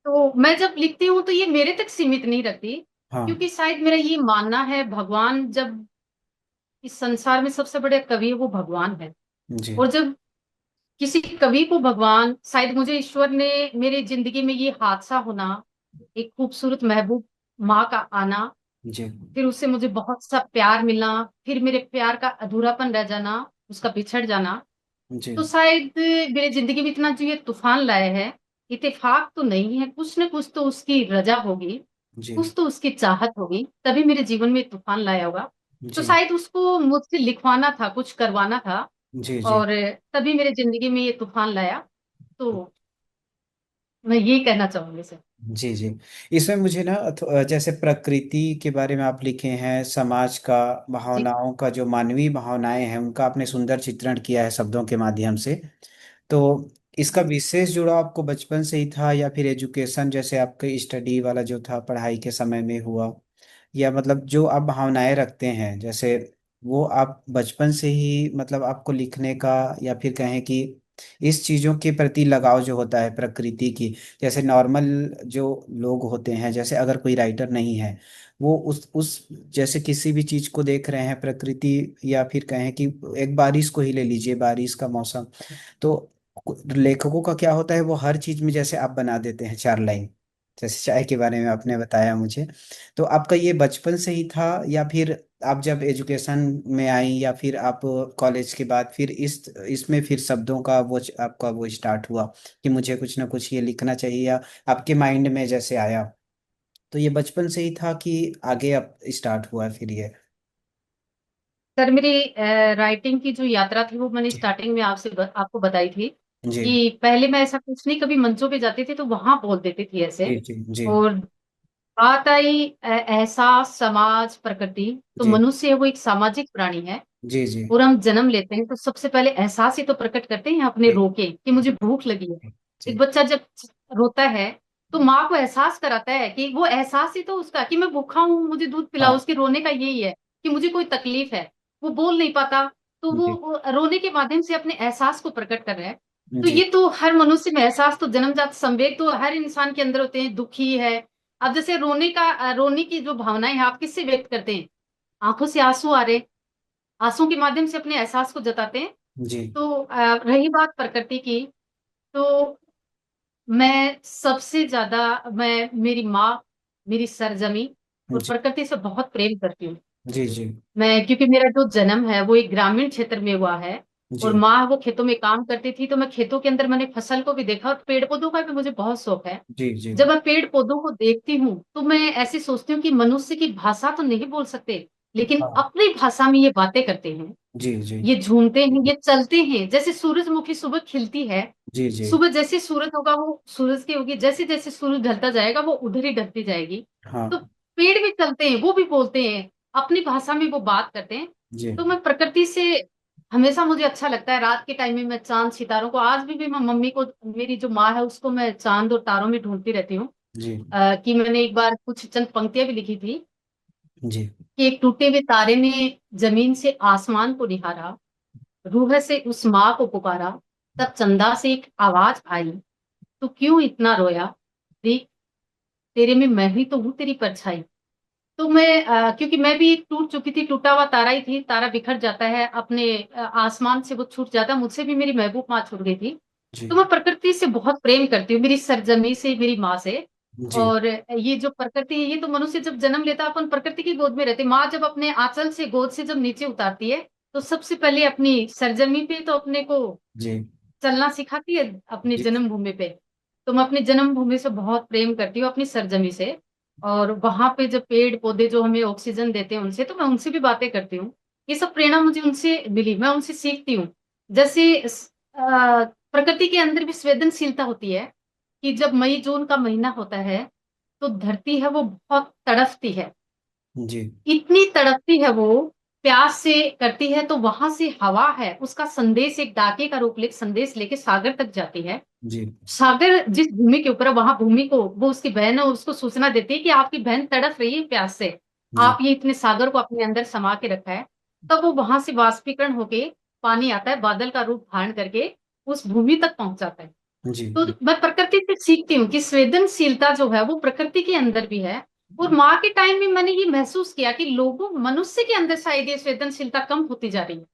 तो मैं जब लिखती हूँ तो ये मेरे तक सीमित नहीं रखती, हाँ क्योंकि शायद मेरा ये मानना है, भगवान जब इस संसार में सबसे बड़े कवि है, वो भगवान है। जी और जब किसी कवि को भगवान, शायद मुझे ईश्वर ने मेरी जिंदगी में ये हादसा होना, एक खूबसूरत महबूब माँ का आना, जी फिर उससे मुझे बहुत सा प्यार मिलना, फिर मेरे प्यार का अधूरापन रह जाना, उसका बिछड़ जाना, जी तो शायद मेरी जिंदगी में इतना जो ये तूफान लाया है, इत्तेफाक तो नहीं है, कुछ न कुछ तो उसकी रजा होगी, जी कुछ तो उसकी चाहत होगी, तभी मेरे जीवन में तूफान लाया होगा। तो जी शायद उसको मुझसे लिखवाना था, कुछ करवाना था, जी जी और तभी मेरे जिंदगी में ये तूफान लाया। तो मैं यही कहना चाहूंगी सर। जी जी। इसमें मुझे ना जैसे प्रकृति के बारे में आप लिखे हैं, समाज का, जी। भावनाओं का, जो मानवीय भावनाएं हैं उनका आपने सुंदर चित्रण किया है शब्दों के माध्यम से। तो इसका जी। विशेष जुड़ाव आपको बचपन से ही था, या फिर एजुकेशन जैसे आपके स्टडी वाला जो था पढ़ाई के समय में हुआ, या मतलब जो आप भावनाएं रखते हैं जैसे, वो आप बचपन से ही मतलब आपको लिखने का, या फिर कहें कि इस चीजों के प्रति लगाव जो होता है प्रकृति की, जैसे नॉर्मल जो लोग होते हैं, जैसे अगर कोई राइटर नहीं है, वो उस जैसे किसी भी चीज को देख रहे हैं प्रकृति, या फिर कहें कि एक बारिश को ही ले लीजिए, बारिश का मौसम, तो लेखकों का क्या होता है, वो हर चीज में जैसे आप बना देते हैं चार लाइन, जैसे चाय के बारे में आपने बताया मुझे। तो आपका ये बचपन से ही था, या फिर आप जब एजुकेशन में आई, या फिर आप कॉलेज के बाद फिर इसमें फिर शब्दों का वो आपका वो स्टार्ट हुआ कि मुझे कुछ ना कुछ ये लिखना चाहिए, या आपके माइंड में जैसे आया, तो ये बचपन से ही था कि आगे अब स्टार्ट हुआ फिर ये? सर, मेरी राइटिंग की जो यात्रा थी वो मैंने स्टार्टिंग में आपको बताई थी, जी कि पहले मैं ऐसा कुछ नहीं, कभी मंचों पे जाती थी तो वहां बोल देती थी ऐसे। जी जी जी और बात आई एहसास, समाज, प्रकृति। तो जी मनुष्य है वो एक सामाजिक प्राणी है, जी जी और हम जन्म लेते हैं तो सबसे पहले एहसास ही तो प्रकट करते हैं अपने जी रो के, कि मुझे भूख लगी है। एक जी बच्चा जब रोता है तो माँ को एहसास कराता है, कि वो एहसास ही तो उसका कि मैं भूखा हूँ, मुझे दूध पिलाओ, हाँ उसके रोने का यही है कि मुझे कोई तकलीफ है। वो बोल नहीं पाता, तो जी वो रोने के माध्यम से अपने एहसास को प्रकट कर रहा है। तो जी ये तो हर मनुष्य में एहसास, तो जन्मजात संवेग तो हर इंसान के अंदर होते हैं, दुखी है। अब जैसे रोने की जो भावनाएं है, आप किससे व्यक्त करते हैं? आंखों से आंसू आ रहे, आंसू के माध्यम से अपने एहसास को जताते हैं। जी तो रही बात प्रकृति की, तो मैं सबसे ज्यादा, मैं मेरी माँ, मेरी सरजमी और जी प्रकृति से बहुत प्रेम करती हूँ। जी जी मैं, क्योंकि मेरा जो जन्म है वो एक ग्रामीण क्षेत्र में हुआ है, और जी माँ वो खेतों में काम करती थी, तो मैं खेतों के अंदर मैंने फसल को भी देखा, और पेड़ पौधों का भी मुझे बहुत शौक है। जी जी। जब मैं पेड़ पौधों को देखती हूँ तो मैं ऐसे सोचती हूँ कि मनुष्य की भाषा तो नहीं बोल सकते, लेकिन हाँ। अपनी भाषा में ये बातें करते हैं, जी जी ये झूमते हैं, ये चलते हैं। जैसे सूरजमुखी सुबह खिलती है, जी जी। सुबह जैसे सूरज होगा वो सूरज की होगी, जैसे जैसे सूरज ढलता जाएगा वो उधर ही ढलती जाएगी। हाँ। तो पेड़ भी चलते हैं, वो भी बोलते हैं, अपनी भाषा में वो बात करते हैं। जी तो मैं प्रकृति से हमेशा मुझे अच्छा लगता है। रात के टाइम में मैं चांद सितारों को, आज भी मैं मम्मी को, मेरी जो माँ है उसको मैं चांद और तारों में ढूंढती रहती हूँ। जी कि मैंने एक बार कुछ चंद पंक्तियां भी लिखी थी जी कि एक टूटे हुए तारे ने जमीन से आसमान को निहारा, रूह से उस माँ को पुकारा, तब चंदा से एक आवाज आई, तू क्यों इतना रोया, देख तेरे में मैं भी तो हूँ तेरी परछाई। तो मैं क्योंकि मैं भी एक टूट चुकी थी, टूटा हुआ तारा ही थी, तारा बिखर जाता है अपने आसमान से, वो छूट जाता है, मुझसे भी मेरी महबूब माँ छूट गई थी। तो जी मैं प्रकृति से बहुत प्रेम करती हूँ, मेरी सरजमी से, मेरी माँ से। जी और ये जो प्रकृति है, ये तो मनुष्य जब जन्म लेता है अपन प्रकृति की गोद में रहते हैं। माँ जब अपने आंचल से, गोद से जब नीचे उतारती है, तो सबसे पहले अपनी सरजमी पे तो अपने को जी चलना सिखाती है, अपनी जी जन्मभूमि पे। तो मैं अपनी जन्मभूमि से बहुत प्रेम करती हूँ, अपनी सरजमी से। और वहां पे जब पेड़ पौधे जो हमें ऑक्सीजन देते हैं उनसे, तो मैं उनसे भी बातें करती हूँ। ये सब प्रेरणा मुझे उनसे मिली, मैं उनसे सीखती हूँ। जैसे प्रकृति के अंदर भी संवेदनशीलता होती है, कि जब मई जून का महीना होता है तो धरती है वो बहुत तड़पती है, जी इतनी तड़पती है वो, प्यास से करती है। तो वहां से हवा है, उसका संदेश एक डाके का रूप ले संदेश लेके सागर तक जाती है। जी सागर जिस भूमि के ऊपर है, वहां भूमि को वो उसकी बहन है, उसको सूचना देती है कि आपकी बहन तड़प रही है प्यास से, जी आप ये इतने सागर को अपने अंदर समा के रखा है। तब वो वहां से वाष्पीकरण होके पानी आता है, बादल का रूप धारण करके उस भूमि तक पहुंच जाता है। जी तो मैं प्रकृति से सीखती हूँ कि संवेदनशीलता जो है वो प्रकृति के अंदर भी है। और माँ के टाइम में मैंने ये महसूस किया कि लोगों, मनुष्य के अंदर शायद ये संवेदनशीलता कम होती जा रही है।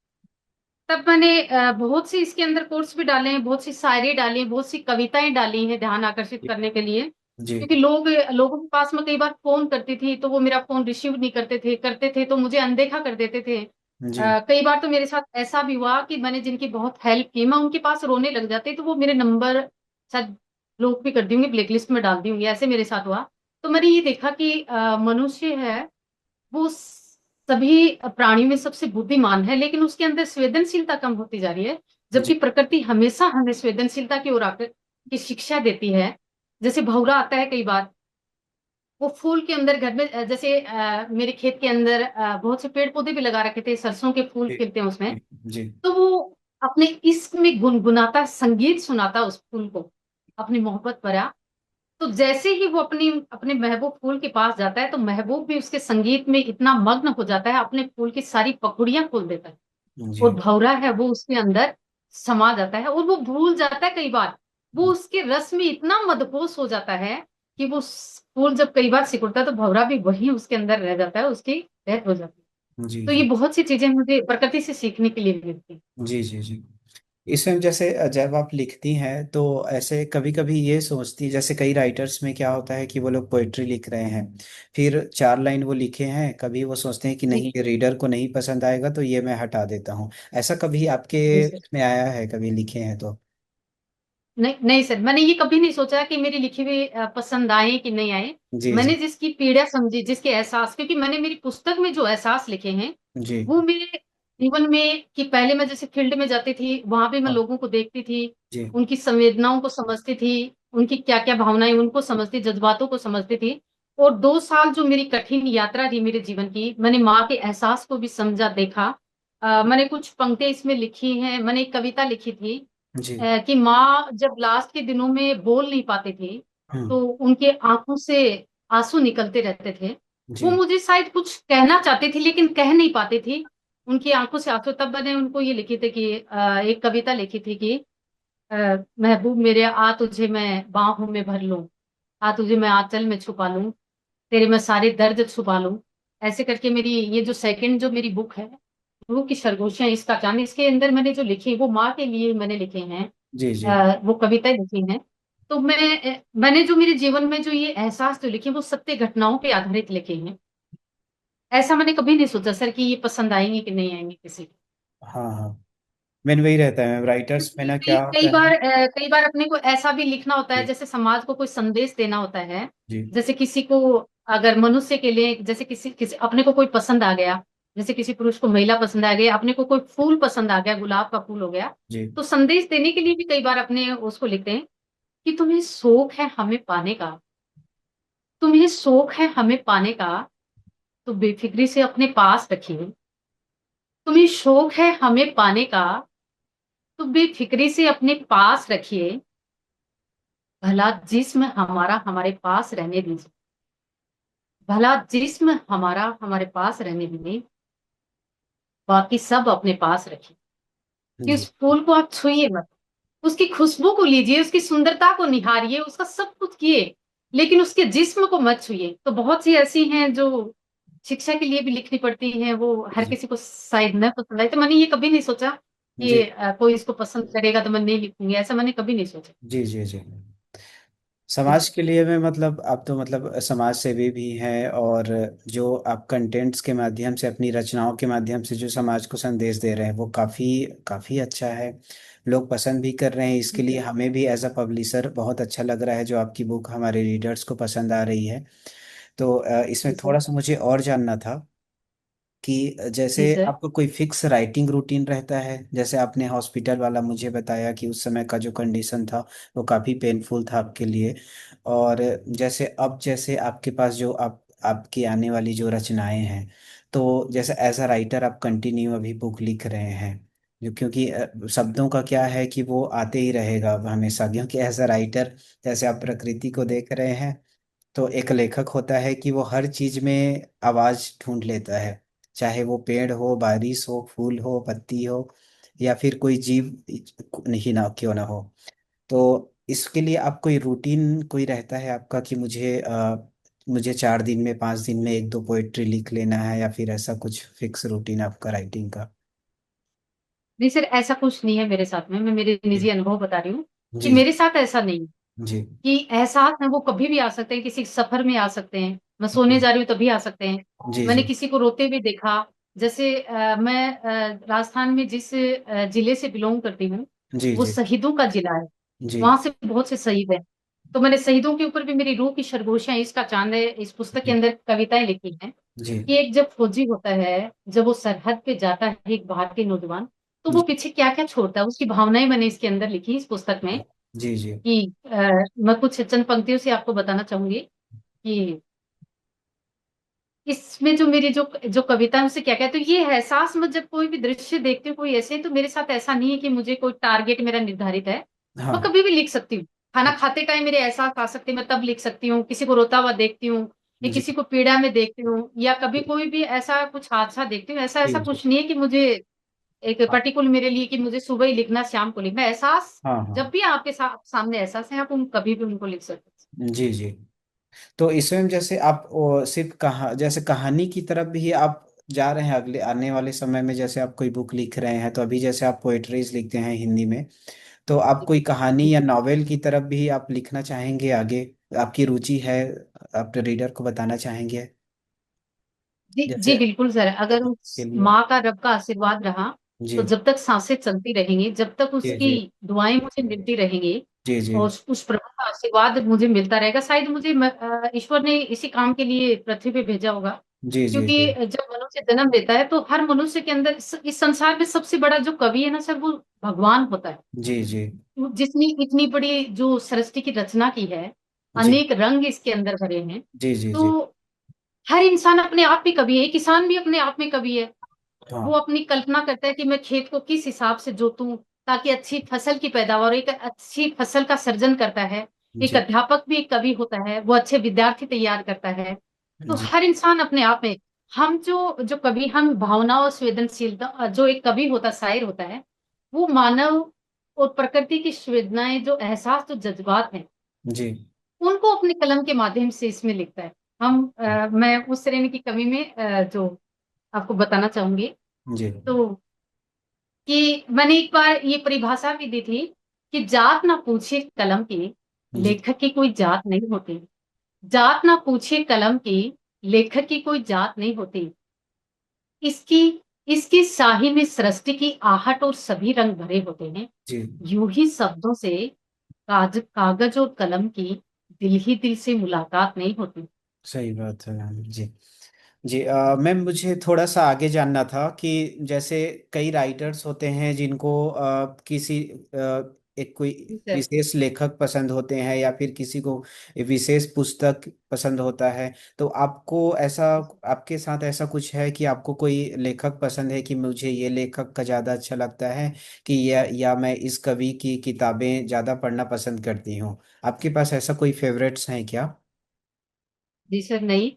तब मैंने बहुत सी इसके अंदर कोर्स भी डाले हैं, बहुत सी शायरी डाली है, बहुत सी कविताएं डाली हैं ध्यान आकर्षित करने के लिए। जी क्योंकि लोगों के पास में कई बार फोन करती थी तो वो मेरा फोन रिसीव नहीं करते थे, करते थे तो मुझे अनदेखा कर देते थे। जी कई बार तो मेरे साथ ऐसा भी हुआ कि मैंने जिनकी बहुत हेल्प की, मैं उनके पास रोने लग जाती तो वो मेरे नंबर शायद ब्लॉक भी कर दी होंगी, ब्लैकलिस्ट में डाल दी होंगी, ऐसे मेरे साथ हुआ। तो मैंने ये देखा कि मनुष्य है वो सभी प्राणियों में सबसे बुद्धिमान है, लेकिन उसके अंदर संवेदनशीलता कम होती जा रही है। जी जबकि प्रकृति हमेशा हमें संवेदनशीलता की ओर आकर की शिक्षा देती है। जैसे भौरा आता है कई बार, वो फूल के अंदर घर में जैसे मेरे खेत के अंदर बहुत से पेड़ पौधे भी लगा रखे थे, सरसों के फूल खिलते हैं उसमें। जी जी तो वो अपने इश्क में गुनगुनाता, संगीत सुनाता उस फूल को, अपनी मोहब्बत भरा। तो जैसे ही वो अपने महबूब फूल के पास जाता है, तो महबूब भी उसके संगीत में इतना मग्न हो जाता है, अपने फूल की सारी पखुड़ियां खोल देता है। और जी भौरा है वो उसके अंदर समा जाता है, और वो भूल जाता है कई बार, वो उसके रस में इतना मदहोश हो जाता है कि वो फूल जब कई बार सिकुड़ता है तो भौरा भी वही उसके अंदर रह जाता है, उसकी डेथ हो जाती है। जी तो ये जी बहुत सी चीजें मुझे प्रकृति से सीखने के लिए मिलती हैं। जी जी जी। इसमें जैसे जब आप लिखती हैं तो ऐसे कभी कभी ये सोचती, जैसे कई राइटर्स में क्या होता है कि वो लोग पोइट्री लिख रहे हैं, फिर 4 लाइन वो लिखे हैं, कभी वो सोचते हैं कि जी नहीं ये रीडर को नहीं पसंद आएगा तो ये मैं हटा देता हूँ। ऐसा कभी आपके जी सर। में आया है, कभी लिखे हैं तो? नहीं नहीं सर, मैंने ये कभी नहीं सोचा कि मेरी लिखी हुई पसंद आए कि नहीं आए। जी मैंने जी जिसकी पीड़ा समझी, जिसके एहसास, क्योंकि मैंने मेरी पुस्तक में जो एहसास लिखे हैं जी। वो मेरे जीवन में, कि पहले मैं जैसे फील्ड में जाती थी, वहां पे मैं हाँ लोगों को देखती थी, जी उनकी संवेदनाओं को समझती थी, उनकी क्या क्या भावनाएं उनको समझती, जज्बातों को समझती थी। और 2 साल जो मेरी कठिन यात्रा रही मेरे जीवन की, मैंने माँ के एहसास को भी समझा, देखा। मैंने कुछ पंक्तियां इसमें लिखी हैं, मैंने एक कविता लिखी थी जी। कि माँ जब लास्ट के दिनों में बोल नहीं पाती थी, हम्म। तो उनके आंखों से आंसू निकलते रहते थे। वो जी मुझे शायद कुछ कहना चाहती थी लेकिन कह नहीं पाती थी, उनकी आंखों से आंसू। तब मैंने उनको ये लिखी थी कि एक कविता लिखी थी कि अ, महबूब मेरे आ तुझे मैं बाहों में भर लूं, आ तुझे मैं आंचल में छुपा लूं, तेरे मैं सारे दर्द छुपा लूं। ऐसे करके मेरी ये जो सेकंड जो मेरी बुक है, रूह की सरगोशियां इसका चांद, इसके अंदर मैंने जो लिखे वो माँ के लिए मैंने लिखे हैं। जी जी वो कविताएं लिखी हैं। तो मैंने जो मेरे जीवन में जो ये एहसास जो लिखे वो सत्य घटनाओं पे आधारित लिखे हैं। ऐसा मैंने कभी नहीं सोचा सर कि ये पसंद आएंगे कि नहीं आएंगे किसी को। हाँ हाँ। मेन वही रहता है मैम, राइटर्स में क्योंकि ना कई क्या कई होता है। बार कई बार अपने को ऐसा भी लिखना होता है, जी। जैसे समाज को कोई संदेश देना होता है। जी। जैसे किसी को, अगर मनुष्य के लिए, जैसे किसी किसी अपने को कोई पसंद आ गया, जैसे किसी पुरुष को महिला पसंद आ गई, अपने को कोई फूल पसंद आ गया, गुलाब का फूल हो गया, जी। तो संदेश देने के लिए भी कई बार अपने उसको लिखते हैं कि तुम्हें शौक है हमें पाने का, तुम्हें शौक है हमें पाने का, तो बेफिक्री से अपने पास रखिए। तुम्हें शौक है हमें पाने का, तो बेफिक्री से अपने पास रखिए। भला जिस्म हमारा हमारे पास रहने दीजिए, भला जिस्म हमारा हमारे पास रहने दीजिए, बाकी सब अपने पास रखिए। कि जी। उस फूल को आप छुइए मत, उसकी खुशबू को लीजिए, उसकी सुंदरता को निहारिए, उसका सब कुछ किए, लेकिन उसके जिस्म को मत छुइए। तो बहुत सी ऐसी हैं जो शिक्षा के लिए भी लिखनी पड़ती हैं, वो हर जी। किसी को शायद न पसंद आए। तो मैंने ये कभी नहीं सोचा कि जी। कोई इसको पसंद करेगा तो मैं नहीं लिखूंगी, ऐसा मैंने कभी नहीं सोचा। जी। जी। जी। जी। समाज के लिए में मतलब आप तो मतलब समाज सेवी भी हैं, और जो आप कंटेंट्स के माध्यम से, अपनी रचनाओं के माध्यम से जो समाज को संदेश दे रहे हैं, वो काफ़ी काफ़ी अच्छा है। लोग पसंद भी कर रहे हैं, इसके लिए हमें भी एज अ पब्लिशर बहुत अच्छा लग रहा है जो आपकी बुक हमारे रीडर्स को पसंद आ रही है। तो इसमें जी सर। थोड़ा सा मुझे और जानना था कि जी जैसे सर। आपको कोई फिक्स राइटिंग रूटीन रहता है? जैसे आपने हॉस्पिटल वाला मुझे बताया कि उस समय का जो कंडीशन था वो काफ़ी पेनफुल था आपके लिए। और जैसे अब जैसे आपके पास जो आपकी आने वाली जो रचनाएं हैं, तो जैसे एज अ राइटर आप कंटिन्यू अभी बुक लिख रहे हैं, क्योंकि शब्दों का क्या है कि वो आते ही रहेगा अब हमेशा, क्योंकि एज अ राइटर जैसे आप प्रकृति को देख रहे हैं, तो एक लेखक होता है कि वो हर चीज में आवाज ढूंढ लेता है, चाहे वो पेड़ हो, बारिश हो, फूल हो, पत्ती हो, या फिर कोई जीव नहीं ना क्यों ना हो। तो इसके लिए आप कोई रूटीन कोई रहता है आपका कि मुझे 4 दिन में, 5 दिन में एक दो पोएट्री लिख लेना है, या फिर ऐसा कुछ फिक्स रूटीन आपका राइटिंग का? नहीं सर, ऐसा कुछ नहीं है मेरे साथ में। मैं मेरे जी। निजी अनुभव बता रही हूँ कि जी। मेरे साथ ऐसा नहीं है। जी। कि एहसास है वो कभी भी आ सकते हैं, किसी सफर में आ सकते हैं, मैं सोने जी। जा रही हूँ तभी आ सकते हैं। जी। मैंने जी। किसी को रोते हुए देखा। जैसे मैं राजस्थान में जिस जिले से बिलोंग करती हूँ, जी। वो जी। शहीदों का जिला है। जी। वहां से बहुत से शहीद हैं। तो मैंने शहीदों के ऊपर भी मेरी रूह की सरगोशियां, इसका चांद है, इस पुस्तक के जी। अंदर कविताएं लिखी हैं। जी। कि एक जब फौजी होता है, जब वो सरहद पे जाता है, एक भारतीय नौजवान, तो वो जी। पीछे क्या क्या छोड़ता है, उसकी भावनाएं मैंने इसके अंदर लिखी इस पुस्तक में। जी। जी। कि मैं कुछ चंद पंक्तियों से आपको बताना चाहूंगी कि इसमें जो मेरी जो जो कविता है उससे क्या क्या है। तो ये एहसास, मैं जब कोई भी दृश्य देखती हूँ कोई ऐसे, तो मेरे साथ ऐसा नहीं है कि मुझे कोई टारगेट मेरा निर्धारित है। मैं हाँ। कभी भी लिख सकती हूँ। खाना खाते टाइम मेरे एहसास आ सकते हैं, मैं तब लिख सकती हूँ। किसी को रोता हुआ देखती हूँ, या जी। किसी को पीड़ा में देखती हूँ, या कभी कोई भी ऐसा कुछ हादसा देखती हूँ, ऐसा ऐसा जी। जी। कुछ नहीं है कि मुझे एक हाँ। पर्टिकुलर मेरे लिए कि मुझे सुबह ही लिखना, शाम को लिखना। एहसास हाँ। हाँ। जब भी आपके सामने एहसास है, आप उन कभी भी उनको लिख सकते जी। जी। तो इसमें जैसे आप सिर्फ जैसे कहानी की तरफ भी आप जा रहे हैं अगले आने वाले समय में, जैसे आप कोई बुक लिख रहे हैं, तो अभी जैसे आप पोएट्रीज लिखते हैं हिंदी में, तो आप कोई कहानी या हैं। नॉवेल की तरफ भी आप लिखना चाहेंगे आगे? आपकी रुचि है, आप रीडर को बताना चाहेंगे जी जैसे जी बिल्कुल सर, अगर के उस लिए? माँ का, रब का आशीर्वाद रहा, जी। तो जब तक सांसें चलती रहेंगी, जब तक जी। उसकी जी। दुआएं मुझे मिलती रहेंगी, जी। जी। और उस प्रभु का आशीर्वाद मुझे मिलता रहेगा, शायद मुझे ईश्वर ने इसी काम के लिए पृथ्वी पे भेजा होगा। जी। जी। जी। क्योंकि जब मनुष्य जन्म लेता है, तो हर मनुष्य के अंदर, इस संसार में सबसे बड़ा जो कवि है ना सर, वो भगवान होता है। जी। जी। जिसने इतनी बड़ी जो सृष्टि की रचना की है, जी। अनेक रंग इसके अंदर भरे हैं। जी। जी। तो जी। हर इंसान अपने आप में कवि है, किसान भी अपने आप में कवि है। वो हाँ। अपनी कल्पना करता है कि मैं खेत को किस हिसाब से जोतूं ताकि अच्छी फसल की पैदावार, एक अच्छी फसल का सर्जन करता है। एक जी। अध्यापक भी एक कवि होता है, वो अच्छे विद्यार्थी तैयार करता है। तो जी। हर इंसान अपने आप में, हम जो जो कवि, हम भावना और संवेदनशीलता, जो एक कवि होता, शायर होता है, वो मानव और प्रकृति की संवेदनाएं, जो एहसास, जो जज्बात हैं, जी। उनको अपने कलम के माध्यम से इसमें लिखता है। मैं उस श्रेणी की कवि में जो आपको बताना चाहूंगी, जी। तो कि मैंने एक बार ये परिभाषा भी दी थी कि जात ना पूछे कलम की, जी। लेखक की कोई जात नहीं होती। जात ना पूछे कलम की, लेखक की कोई जात नहीं होती। इसकी इसकी स्याही में सृष्टि की आहट और सभी रंग भरे होते हैं। जी। यूं ही शब्दों से कागज और कलम की दिल ही दिल से मुलाकात नहीं होती। सही बात है मैम जी। जी मैम, मुझे थोड़ा सा आगे जानना था कि जैसे कई राइटर्स होते हैं जिनको किसी एक कोई जी सर। विशेष लेखक पसंद होते हैं या फिर किसी को विशेष पुस्तक पसंद होता है। तो आपको ऐसा, आपके साथ ऐसा कुछ है कि आपको कोई लेखक पसंद है कि मुझे ये लेखक का ज़्यादा अच्छा लगता है, कि या मैं इस कवि की किताबें ज़्यादा पढ़ना पसंद करती हूँ। आपके पास ऐसा कोई फेवरेट्स हैं क्या? जी सर, नहीं।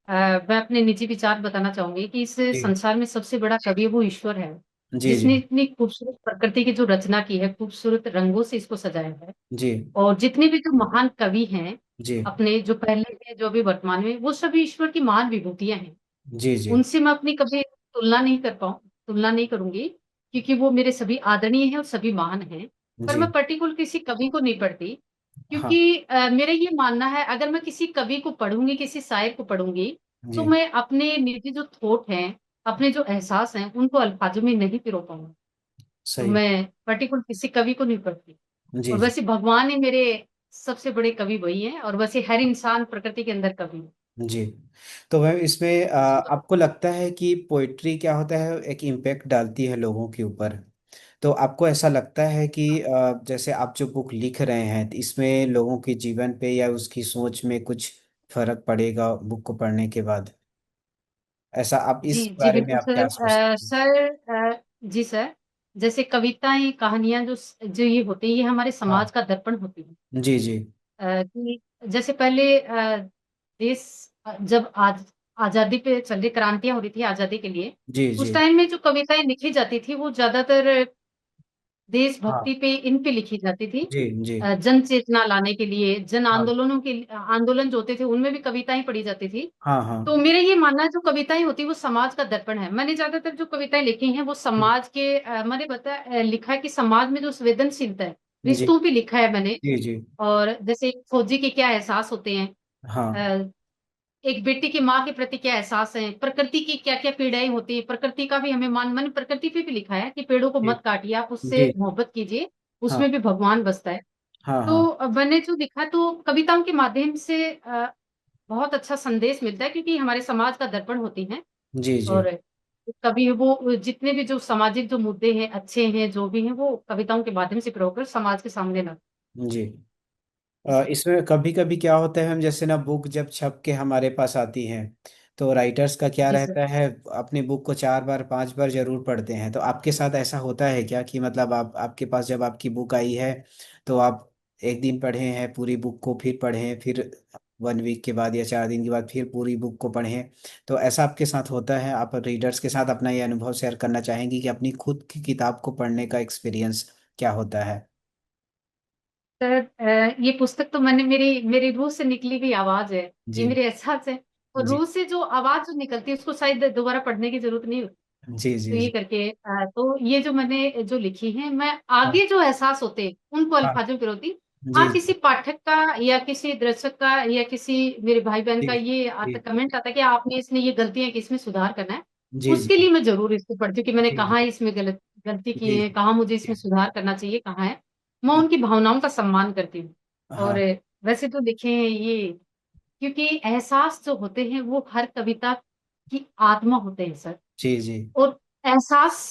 मैं अपने निजी विचार बताना चाहूंगी कि इस जी संसार में सबसे बड़ा कवि वो ईश्वर है, जी। जी जिसने इतनी खूबसूरत प्रकृति की जो रचना की है, खूबसूरत रंगों से इसको सजाया है। जी। और जितने भी जो महान कवि हैं, जी अपने जो पहले हैं जो भी वर्तमान में, वो सभी ईश्वर की महान विभूतियां हैं। जी। जी उनसे मैं अपनी कभी तुलना नहीं करूंगी, क्योंकि वो मेरे सभी आदरणीय हैं और सभी महान हैं। पर जी। मैं पर्टिकुलर किसी कवि को नहीं पढ़ती, हाँ क्योंकि मेरा ये मानना है, अगर मैं किसी कवि को पढ़ूंगी, किसी शायर को पढ़ूंगी, तो जी। मैं अपने निजी जो थॉट हैं, अपने जो एहसास हैं, उनको अल्फाजों में नहीं पिरो पाऊंगी। तो सही। मैं पर्टिकुलर किसी कवि को नहीं पढ़ती। जी और जी। वैसे भगवान ही मेरे सबसे बड़े कवि वही हैं, और वैसे हर इंसान प्रकृति के अंदर कवि है। जी। तो मैम इसमें आपको लगता है कि पोइट्री क्या होता है, एक इम्पैक्ट डालती है लोगों के ऊपर। तो आपको ऐसा लगता है कि जैसे आप जो बुक लिख रहे हैं इसमें लोगों के जीवन पे या उसकी सोच में कुछ फर्क पड़ेगा बुक को पढ़ने के बाद? ऐसा आप जी इस जी बारे में बिल्कुल आप सर। क्या सोचते हैं? जी सर, जैसे कविताएं, कहानियां जो ये होती है, ये हमारे समाज हाँ। का दर्पण होती है। जी जी। कि जैसे पहले देश जब आजादी पे चल रही, क्रांतियां हो रही थी आजादी के लिए, जी उस जी। टाइम में जो कविताएं लिखी जाती थी, वो ज्यादातर हाँ। देशभक्ति पे, इन पे लिखी जाती थी। जी जी। जन चेतना लाने के लिए, जन हाँ आंदोलनों के आंदोलन जो होते थे, उनमें भी कविताएं पढ़ी जाती थी। हाँ। हाँ। तो मेरा ये मानना है, जो कविताएं होती है वो समाज का दर्पण है। मैंने ज्यादातर जो कविताएं लिखी हैं वो समाज के मैंने लिखा है कि समाज में जो संवेदनशीलता है, जी रिश्तों पे लिखा है मैंने। जी। जी। और जैसे एक फौजी के क्या एहसास होते हैं, हाँ। अ, एक बेटी की माँ के प्रति क्या एहसास है, प्रकृति की क्या क्या पीड़ाएं होती है, प्रकृति का भी हमें मैंने प्रकृति पे भी लिखा है कि पेड़ों को जी मत काटिए, आप उससे जी। मोहब्बत कीजिए, हाँ उसमें भी भगवान बसता है। हाँ। हाँ। तो मैंने जो लिखा, तो कविताओं के माध्यम से बहुत अच्छा संदेश मिलता है, क्योंकि हमारे समाज का दर्पण होती हैं। जी जी। और कभी वो जितने भी जो सामाजिक जो मुद्दे हैं, अच्छे हैं, जो भी हैं, वो कविताओं के माध्यम से प्रयोग कर समाज के सामने ला। जी। जी इसमें कभी कभी क्या होता है, हम जैसे ना बुक जब छप के हमारे पास आती है तो राइटर्स का क्या जी सर। रहता है, अपनी बुक को 4 बार 5 बार जरूर पढ़ते हैं। तो आपके साथ ऐसा होता है क्या कि मतलब आप, आपके पास जब आपकी बुक आई है तो आप एक दिन पढ़े हैं पूरी बुक को, फिर पढ़ें, फिर 1 वीक के बाद या 4 दिन के बाद फिर पूरी बुक को पढ़ें? तो ऐसा आपके साथ होता है? आप रीडर्स के साथ अपना ये अनुभव शेयर करना चाहेंगी कि अपनी खुद की किताब को पढ़ने का एक्सपीरियंस क्या होता है? सर, ये पुस्तक तो मैंने मेरी मेरी रूह से निकली हुई आवाज है। ये जी मेरे एहसास है। और जी। रूह से जो आवाज जो निकलती है, उसको शायद दोबारा पढ़ने की जरूरत नहीं होती। जी तो जी। ये जी। करके तो ये जो मैंने जो लिखी है, मैं हाँ आगे जो एहसास होते हैं उनको हाँ। अल्फाजों में होती। जी हाँ, किसी पाठक का या किसी दर्शक का या किसी मेरे भाई बहन जी। का ये जी आता, कमेंट आता है कि आपने इसमें ये गलतियां कि इसमें सुधार करना है। जी। उसके लिए मैं जरूर इसको पढ़ती हूँ कि मैंने जी जी। कहाँ इसमें गलती की जी है, कहाँ मुझे इसमें सुधार करना चाहिए, कहाँ है। मैं उनकी भावनाओं का सम्मान करती हूँ। और हाँ। वैसे तो देखे हैं ये, क्योंकि एहसास जो होते हैं वो हर कविता की आत्मा होते हैं सर। जी जी। और एहसास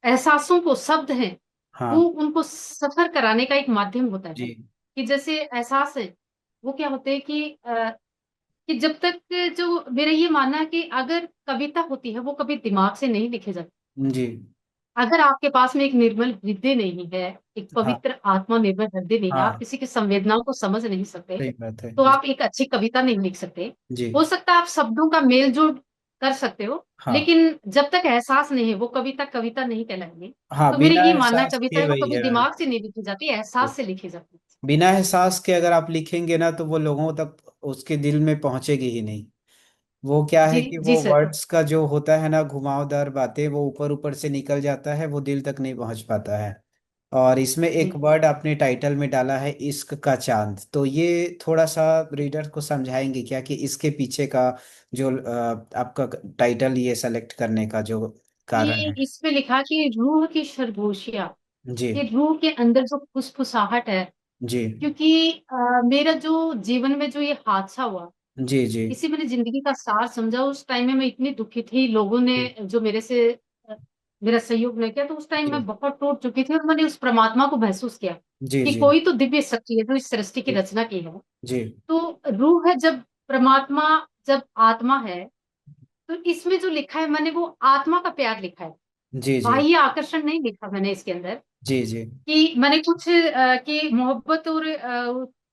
एहसासों को शब्द हैं, वो हाँ। उनको सफर कराने का एक माध्यम होता है। जी कि जैसे एहसास है, वो क्या होते हैं कि जब तक, जो मेरा ये मानना है कि अगर कविता होती है, वो कभी दिमाग से नहीं लिखे जाती। जी। अगर आपके पास में एक निर्मल हृदय नहीं है, एक हाँ पवित्र आत्मा निर्भर हृदय नहीं है, आप हाँ। किसी की संवेदनाओं को समझ नहीं सकते, सही बात है तो जी। आप एक अच्छी कविता नहीं लिख सकते। जी। हो सकता है आप शब्दों का मेल जोल कर सकते हो, हाँ लेकिन जब तक एहसास नहीं है, वो कविता कविता नहीं कहलाएगी। हाँ। तो मेरा बिना ये मानना है, एहसास कविता के है वो वही कभी है मैम। दिमाग से नहीं लिखी जाती, एहसास से लिखी जाती है। बिना एहसास के अगर आप लिखेंगे ना तो वो लोगों तक उसके दिल में पहुंचेगी ही नहीं। वो क्या जी है कि जी वो सर। वर्ड्स का जो होता है ना, घुमावदार बातें, वो ऊपर ऊपर से निकल जाता है, वो दिल तक नहीं पहुंच पाता है। और इसमें जी एक वर्ड आपने टाइटल में डाला है, इश्क का चांद। तो ये थोड़ा सा रीडर को समझाएंगे क्या कि इसके पीछे का जो आपका टाइटल ये सेलेक्ट करने का जो कारण कि है। इस पे लिखा कि रूह की सरगोशियां, जी कि रूह के अंदर जो फुसफुसाहट है। जी क्योंकि मेरा जो जीवन में जो ये हादसा हुआ, जी जी इसी मैंने जिंदगी का सार समझा। उस टाइम में मैं इतनी दुखी थी, लोगों ने जी जो मेरे से मेरा सहयोग नहीं किया, तो उस टाइम जी मैं बहुत टूट चुकी थी, और मैंने उस परमात्मा को महसूस किया जी कि जी कोई तो दिव्य शक्ति है जो इस सृष्टि की जी रचना की है। जी तो रूह है जब, परमात्मा जब आत्मा है, तो इसमें जो लिखा है मैंने वो आत्मा का प्यार लिखा है। जी जी बाह्य आकर्षण नहीं लिखा मैंने इसके अंदर। जी जी कि मैंने कुछ कि मोहब्बत और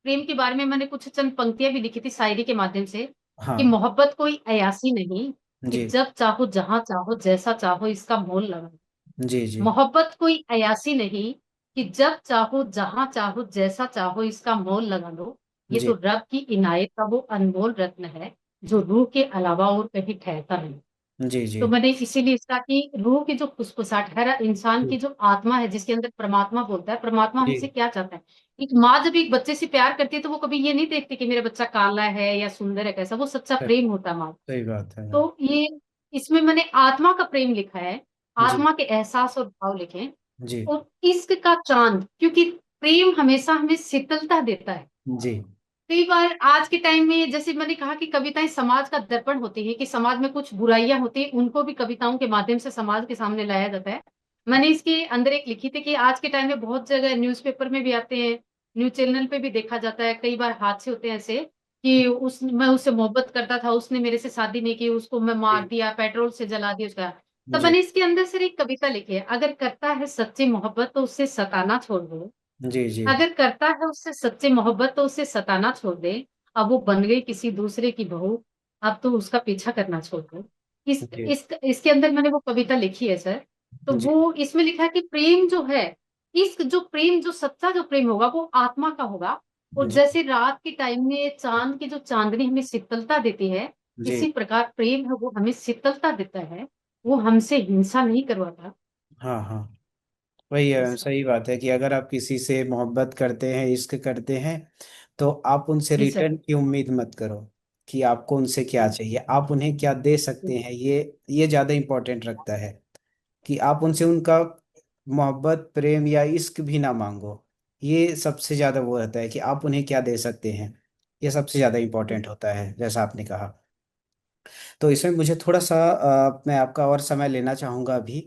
प्रेम के बारे में मैंने कुछ चंद पंक्तियां भी लिखी थी शायरी के माध्यम से। कि हाँ मोहब्बत कोई अयासी नहीं, कि जी जब चाहो जहां चाहो जैसा चाहो इसका मोल लगा। जी जी मोहब्बत कोई अयासी नहीं, कि जब चाहो जहां चाहो जैसा चाहो इसका मोल लगा लो। ये तो जी रब की इनायत का वो अनमोल रत्न है, जो रूह के अलावा और कहीं ठहरता नहीं। जी जी तो मैंने इसीलिए इसका कि रूह की जो फुसफुसाहट है, इंसान की जो आत्मा है जिसके अंदर परमात्मा बोलता है, परमात्मा हमसे जी क्या चाहता है। एक माँ जब एक बच्चे से प्यार करती है तो वो कभी ये नहीं देखती कि मेरा बच्चा काला है या सुंदर है, कैसा। वो सच्चा सही प्रेम होता है माँ। सही बात है। तो ये इसमें मैंने आत्मा का प्रेम लिखा है, जी आत्मा के एहसास और भाव लिखे हैं। जी और इश्क का चांद, क्योंकि प्रेम हमेशा हमें शीतलता देता है। जी कई बार आज के टाइम में, जैसे मैंने कहा कि कविताएं समाज का दर्पण होती है, कि समाज में कुछ बुराइयां होती है उनको भी कविताओं के माध्यम से समाज के सामने लाया जाता है। मैंने इसके अंदर एक लिखी थी कि आज के टाइम में बहुत जगह न्यूज़पेपर में भी आते हैं, न्यूज चैनल पे भी देखा जाता है, कई बार हादसे होते हैं ऐसे कि उस मैं उससे मोहब्बत करता था, उसने मेरे से शादी नहीं की, उसको मैं मार जी दिया, पेट्रोल से जला दिया उसका। तब जी मैंने इसके अंदर से एक कविता लिखी है, अगर करता है सच्ची मोहब्बत तो उससे सताना छोड़ दो। जी जी अगर करता है उससे सच्ची मोहब्बत तो उसे सताना छोड़ दे। अब वो बन गई किसी दूसरे की बहू, अब तो उसका पीछा करना छोड़ दो। जी इसके अंदर मैंने वो कविता लिखी है सर। तो जी वो इसमें लिखा है कि प्रेम जो है, इश्क जो प्रेम, जो सच्चा जो प्रेम होगा वो आत्मा का होगा। और जी जैसे रात के टाइम में चांद की जो चांदनी हमें शीतलता देती है, जी इसी प्रकार प्रेम है वो हमें शीतलता देता है। वो हमसे हिंसा नहीं करवाता। हाँ हाँ, वही है, ऐसा। सही बात है कि अगर आप किसी से मोहब्बत करते हैं, इश्क करते हैं, तो आप उनसे जी सर। रिटर्न की उम्मीद मत करो कि आपको उनसे क्या चाहिए, आप उन्हें क्या दे सकते हैं, ये ज़्यादा इम्पोर्टेंट रखता है। कि आप उनसे उनका मोहब्बत, प्रेम या इश्क भी ना मांगो। ये सबसे ज़्यादा वो रहता है कि आप उन्हें क्या दे सकते हैं। ये सबसे ज़्यादा इम्पोर्टेंट होता है, जैसा आपने कहा। तो इसमें मुझे थोड़ा सा मैं आपका और समय लेना चाहूँगा अभी।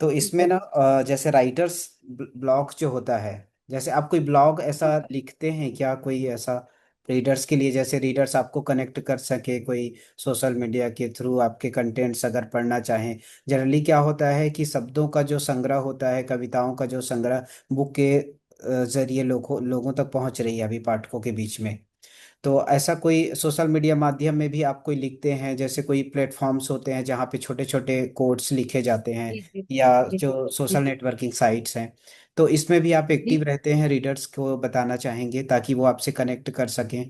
तो जी इसमें सर। ना जैसे राइटर्स ब्लॉग जो होता है, जैसे आप कोई ब्लॉग ऐसा लिखते हैं क्या, कोई ऐसा रीडर्स के लिए, जैसे रीडर्स आपको कनेक्ट कर सके कोई सोशल मीडिया के थ्रू, आपके कंटेंट्स अगर पढ़ना चाहें। जनरली क्या होता है कि शब्दों का जो संग्रह होता है, कविताओं का जो संग्रह बुक के जरिए लोगों तक पहुंच रही है अभी पाठकों के बीच में। तो ऐसा कोई सोशल मीडिया माध्यम में भी आप कोई लिखते हैं, जैसे कोई प्लेटफॉर्म्स होते हैं जहाँ पे छोटे छोटे कोट्स लिखे जाते हैं, जी जी या जी जी जो जी सोशल नेटवर्किंग साइट्स हैं, तो इसमें भी आप जी एक्टिव रहते हैं, रीडर्स को बताना चाहेंगे ताकि वो आपसे कनेक्ट कर सकें।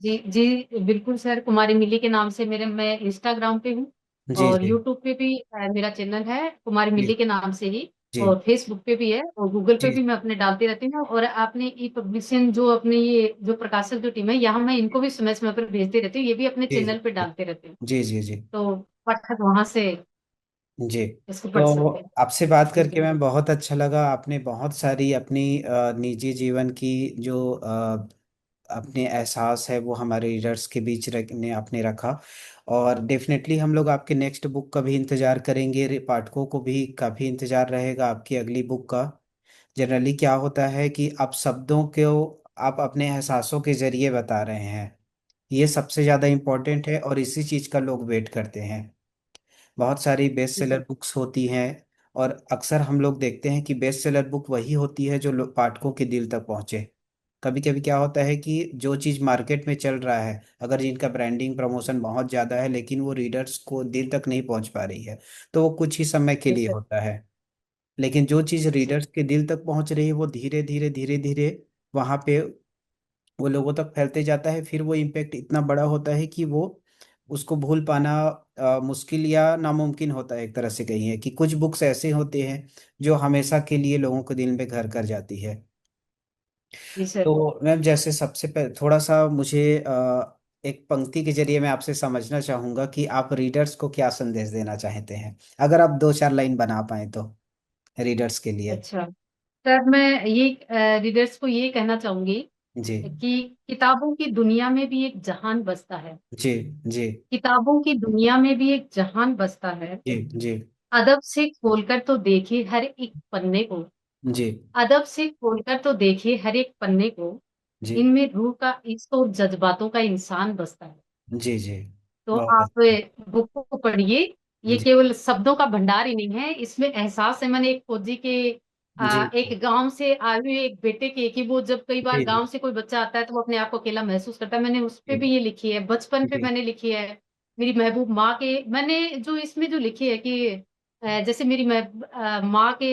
जी जी, बिल्कुल सर। कुमारी मिली के नाम से मेरे, मैं इंस्टाग्राम पे हूँ, जी और जी यूट्यूब पे भी मेरा चैनल है कुमारी जी मिली के नाम से ही। जी और फेसबुक पे भी है, और गूगल पे जी भी मैं अपने डालती रहती हूँ। और आपने ई पब्लिशिंग जो अपने ये जो प्रकाशक जो टीम है यहाँ, मैं इनको भी समय समय पर भेजती रहती हूँ, ये भी अपने जी चैनल पे जी डालते रहते हैं। जी जी जी तो पाठक वहां से जी। इसको पढ़ तो सकते हैं। आपसे बात जी करके सर। मैं बहुत अच्छा लगा। आपने बहुत सारी अपनी निजी जीवन की जो अपने एहसास है वो हमारे रीडर्स के बीच रखने आपने रखा। और डेफिनेटली हम लोग आपके नेक्स्ट बुक का भी इंतज़ार करेंगे, पाठकों को भी काफ़ी इंतज़ार रहेगा आपकी अगली बुक का। जनरली क्या होता है कि आप शब्दों को आप अपने एहसासों के ज़रिए बता रहे हैं, ये सबसे ज़्यादा इम्पोर्टेंट है और इसी चीज़ का लोग वेट करते हैं। बहुत सारी बेस्ट जी सेलर सर। बुक्स होती हैं, और अक्सर हम लोग देखते हैं कि बेस्ट सेलर बुक वही होती है जो पाठकों के दिल तक पहुंचे। कभी कभी क्या होता है कि जो चीज़ मार्केट में चल रहा है, अगर जिनका ब्रांडिंग प्रमोशन बहुत ज़्यादा है लेकिन वो रीडर्स को दिल तक नहीं पहुंच पा रही है, तो वो कुछ ही समय के जी लिए सर। होता है। लेकिन जो चीज़ जी सर। रीडर्स के दिल तक पहुंच रही है वो धीरे धीरे धीरे धीरे वहां पे वो लोगों तक फैलते जाता है, फिर वो इम्पेक्ट इतना बड़ा होता है कि वो उसको भूल पाना मुश्किल या नामुमकिन होता है। एक तरह से कहिए कि कुछ बुक्स ऐसे होते हैं जो हमेशा के लिए लोगों को दिल में घर कर जाती है। जी सर। तो मैम, जैसे सबसे पहले थोड़ा सा मुझे एक पंक्ति के जरिए मैं आपसे समझना चाहूंगा कि आप रीडर्स को क्या संदेश देना चाहते हैं, अगर आप दो चार लाइन बना पाए तो रीडर्स के लिए। अच्छा, सर मैं ये रीडर्स को ये कहना चाहूंगी जी कि किताबों की दुनिया में भी एक जहान बसता है। जी जी किताबों की दुनिया में भी एक जहान बसता है। जी जी अदब से खोलकर तो देखिए हर एक पन्ने को। जी अदब से खोलकर तो देखिए हर एक पन्ने को। जी इनमें रूह का इश्क और जज्बातों का इंसान बसता है। जी जी। तो बहुत आप अच्छा। बुक को पढ़िए। ये जी केवल शब्दों का भंडार ही नहीं है, इसमें एहसास है। मैंने एक फौजी के जी एक गांव से आए हुए एक बेटे के, कि वो जब कई बार जी जी गांव से कोई बच्चा आता है तो वो अपने आप को अकेला महसूस करता है। मैंने उस पे जी भी ये लिखी है, बचपन पे जी मैंने लिखी है। मेरी महबूब माँ के, मैंने जो इसमें जो लिखी है कि जैसे मेरी माँ के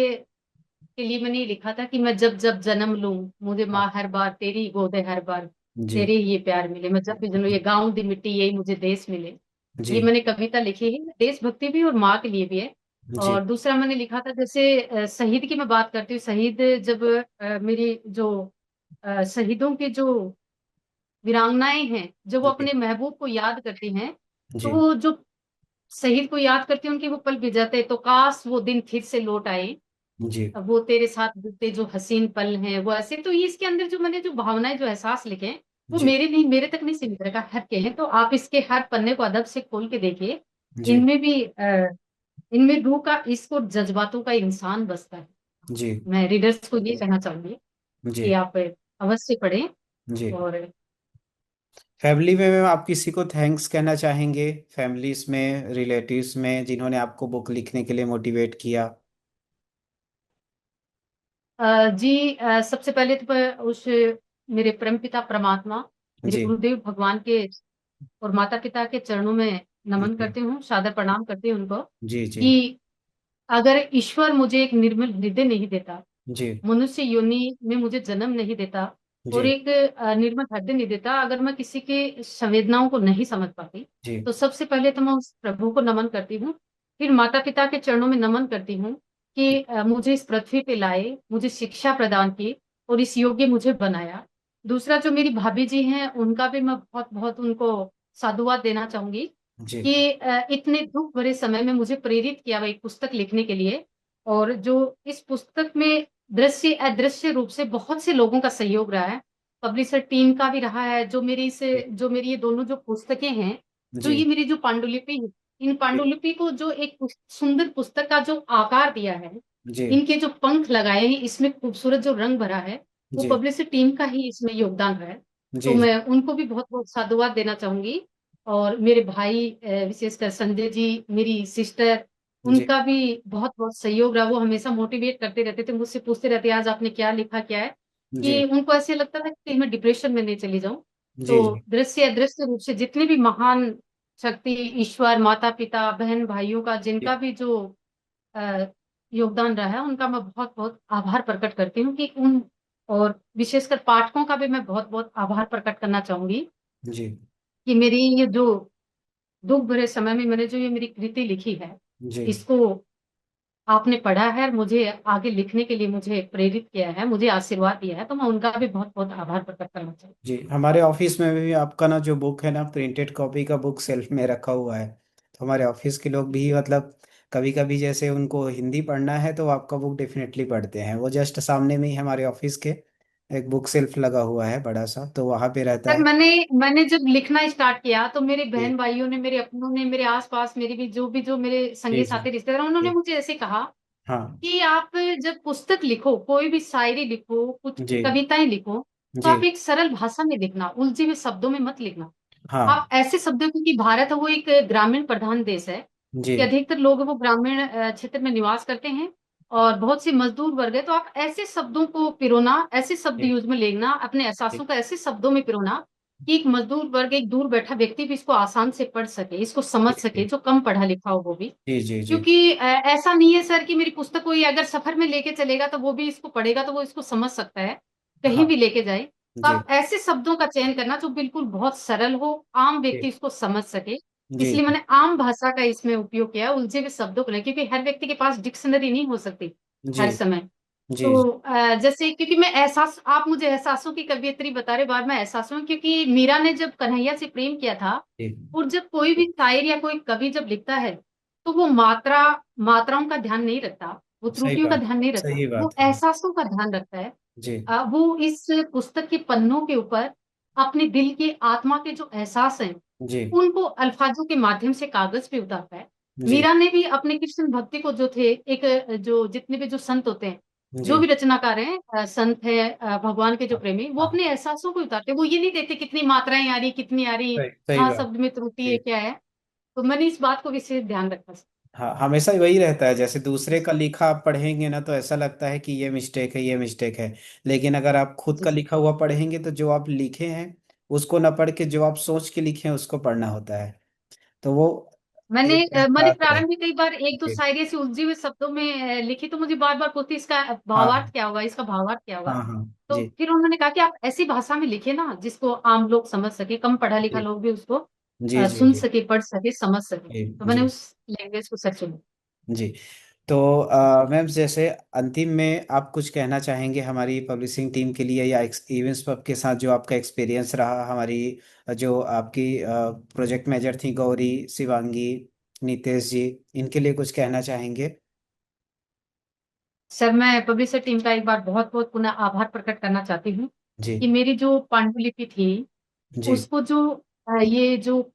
लिए मैंने ये लिखा था कि मैं जब जब जन्म लूं, मुझे हाँ माँ हर बार तेरी ही गोद है, हर बार जी तेरे ही ये प्यार मिले। मैं जब भी जन्म, ये गाँव दी मिट्टी यही मुझे देश मिले। जी ये मैंने कविता लिखी है, देशभक्ति भी और माँ के लिए भी है। जी और दूसरा मैंने लिखा था, जैसे शहीद की मैं बात करती हूँ। शहीद जब मेरी जो शहीदों की जो वीरांगनाएं हैं, जब वो जी अपने महबूब को याद करती हैं, तो जी वो जो शहीद को याद करती हैं, उनके वो पल भी जाते हैं, तो काश वो दिन फिर से लौट आए। जी अब वो तेरे साथ बीते जो हसीन पल हैं वो ऐसे। तो ये इसके अंदर जो मैंने जो भावनाएं जो एहसास लिखे हैं, वो जी मेरे नहीं, मेरे तक नहीं सीमित रखा, हर के हैं। तो आप इसके हर पन्ने को अदब से खोल के देखिए। जी इनमें भी इनमें रूह का इश्क और जज्बातों का इंसान बसता है। जी मैं रीडर्स को ये कहना चाहूंगी जी कि आप अवश्य पढ़ें। जी। और फैमिली में मैम आप किसी को थैंक्स कहना चाहेंगे, फैमिलीज में, रिलेटिव्स में, जिन्होंने आपको बुक लिखने के लिए मोटिवेट किया। जी, सबसे पहले तो मैं उस मेरे परम पिता परमात्मा, मेरे जी गुरुदेव भगवान के और माता पिता के चरणों में नमन जी करती हूँ, सादर प्रणाम करती हूँ उनको। जी जी कि अगर ईश्वर मुझे एक निर्मल हृदय नहीं देता, जी मनुष्य योनि में मुझे जन्म नहीं देता, और जी एक निर्मल हृदय नहीं देता, अगर मैं किसी के संवेदनाओं को नहीं समझ पाती, जी तो सबसे पहले तो मैं उस प्रभु को नमन करती हूँ। फिर माता पिता के चरणों में नमन करती हूँ कि मुझे इस पृथ्वी पे लाए, मुझे शिक्षा प्रदान की और इस योग्य मुझे बनाया। दूसरा, जो मेरी भाभी जी हैं, उनका भी मैं बहुत बहुत उनको साधुवाद देना चाहूंगी जी कि इतने दुख भरे समय में मुझे प्रेरित किया वह एक पुस्तक लिखने के लिए। और जो इस पुस्तक में दृश्य अदृश्य रूप से बहुत से लोगों का सहयोग रहा है, पब्लिशर टीम का भी रहा है। जो मेरी ये दोनों जो पुस्तकें हैं, जो जी ये मेरी जो पांडुलिपि है, इन जी पांडुलिपि को जो एक सुंदर पुस्तक का जो आकार दिया है, जी इनके जो पंख लगाए हैं, इसमें खूबसूरत जो रंग भरा है, वो जी पब्लिशर टीम का ही इसमें योगदान रहा है। तो जी मैं उनको भी बहुत बहुत साधुवाद देना चाहूंगी। और मेरे भाई, विशेषकर संजय जी, मेरी सिस्टर, जी उनका भी बहुत बहुत सहयोग रहा। वो हमेशा मोटिवेट करते रहते थे, मुझसे पूछते रहते आज आपने क्या लिखा, क्या है। जी कि उनको ऐसे लगता था कि मैं डिप्रेशन में नहीं चली जाऊं। जी तो जी दृश्य अदृश्य रूप से जितने भी महान शक्ति, ईश्वर, माता पिता, बहन भाइयों का, जिनका भी जो अ, योगदान रहा है, उनका मैं बहुत बहुत आभार प्रकट करती हूँ कि उन, और विशेषकर पाठकों का भी मैं बहुत बहुत आभार प्रकट करना चाहूंगी जी कि मेरी ये जो दुख भरे समय में मैंने जो ये मेरी कृति लिखी है, जी इसको आपने पढ़ा है और मुझे आगे लिखने के लिए मुझे प्रेरित किया है, मुझे आशीर्वाद दिया है। तो मैं उनका भी बहुत बहुत आभार प्रकट करना चाहूंगी। जी। हमारे ऑफिस में भी आपका ना जो बुक है ना, प्रिंटेड कॉपी का बुक सेल्फ में रखा हुआ है। तो हमारे ऑफिस के लोग भी मतलब कभी कभी जैसे उनको हिंदी पढ़ना है तो आपका बुक डेफिनेटली पढ़ते हैं। वो जस्ट सामने में ही हमारे ऑफिस के एक बुक सेल्फ लगा हुआ है बड़ा सा, तो वहाँ पे रहता सर, है। मैंने जब लिखना स्टार्ट किया, तो मेरे जी बहन भाइयों ने, मेरे अपनों ने, मेरे आसपास मेरी भी जो मेरे जी संगी जी साथी रिश्तेदार, उन्होंने जी। मुझे ऐसे कहा हाँ कि आप जब पुस्तक लिखो, कोई भी शायरी लिखो, कुछ जी कविताएं लिखो, तो जी आप एक सरल भाषा में लिखना, उलझे हुए शब्दों में मत लिखना। हाँ आप ऐसे शब्दों, क्योंकि भारत है वो एक ग्रामीण प्रधान देश है, जी कि अधिकतर लोग वो ग्रामीण क्षेत्र में निवास करते हैं, और बहुत सी मजदूर वर्ग है। तो आप ऐसे शब्दों को पिरोना, ऐसे शब्द जी यूज में लेना, अपने जी एहसासों को ऐसे शब्दों में पिरोना कि एक मजदूर वर्ग, एक दूर बैठा व्यक्ति भी इसको आसान से पढ़ सके, इसको समझ सके, जी जो कम पढ़ा लिखा हो वो भी। जी जी जी क्योंकि ऐसा नहीं है सर कि मेरी पुस्तक कोई अगर सफर में लेके चलेगा तो वो भी इसको पढ़ेगा, तो वो इसको समझ सकता है, कहीं हाँ भी लेके जाए। तो जी आप ऐसे शब्दों का चयन करना जो बिल्कुल बहुत सरल हो, आम व्यक्ति जी इसको समझ सके। जी इसलिए मैंने आम भाषा का इसमें उपयोग किया, उलझे हुए शब्दों को नहीं, क्योंकि हर व्यक्ति के पास डिक्शनरी नहीं हो सकती जी हर समय। जी तो जैसे क्योंकि मैं एहसास, आप मुझे एहसासों की कवियत्री बता रहे, बाद में एहसासों, क्योंकि मीरा ने जब कन्हैया से प्रेम किया था, जी। और जब कोई भी शायर या कोई कवि जब लिखता है, तो वो मात्राओं का ध्यान नहीं रखता, वो सही त्रुटियों का बात। ध्यान नहीं रखता, सही वो बात है। एहसासों का ध्यान रखता है। जी वो इस पुस्तक के पन्नों के ऊपर अपने दिल के, आत्मा के जो एहसास हैं, जी उनको अल्फाजों के माध्यम से कागज पे उतारता है। जी मीरा ने भी अपने कृष्ण भक्ति को, जो थे एक, जो जितने भी जो संत होते हैं, जो जी। भी रचनाकार हैं, संत है, भगवान के जो हाँ प्रेमी, वो हाँ, अपने एहसासों को उतारते हैं। वो ये नहीं देते कितनी मात्राएं आ रही, कितनी आ रही, सही कहाँ बात। शब्द में त्रुटि है, जी। क्या है। तो मैंने इस बात को विशेष ध्यान रखा। हाँ, हमेशा वही रहता है, जैसे दूसरे का लिखा आप पढ़ेंगे ना तो ऐसा लगता है कि ये मिस्टेक है, ये मिस्टेक है। लेकिन अगर आप खुद जी का जी। लिखा हुआ पढ़ेंगे तो जो आप लिखे हैं उसको ना पढ़ के जो आप सोच के लिखे हैं उसको पढ़ना होता है। तो वो मैंने एक मैंने एहसास है। प्रारंभ में कई बार एक दो जी। शायरी ऐसी उलझी हुए शब्दों में लिखी, तो मुझे बार बार पूछती, इसका हाँ भावार्थ क्या होगा, इसका भावार्थ क्या होगा। हाँ हाँ। तो जी फिर उन्होंने कहा कि आप ऐसी भाषा में लिखे ना जिसको आम लोग समझ सके, कम पढ़ा लिखा जी लोग भी उसको जी जी सुन जी सके, पढ़ सके, समझ सके। जी तो मैंने जी उस लैंग्वेज को सर्च चुना। जी। तो मैम, जैसे अंतिम में आप कुछ कहना चाहेंगे हमारी पब्लिशिंग टीम के लिए या इवेंट्स पब के साथ जो आपका एक्सपीरियंस रहा, हमारी जो आपकी प्रोजेक्ट मैनेजर थी गौरी, शिवांगी, नितेश जी, इनके लिए कुछ कहना चाहेंगे? सर, मैं पब्लिशर टीम का एक बार बहुत बहुत पुनः आभार प्रकट करना चाहती हूँ जी कि मेरी जो पांडुलिपि थी, जी उसको जो ये जो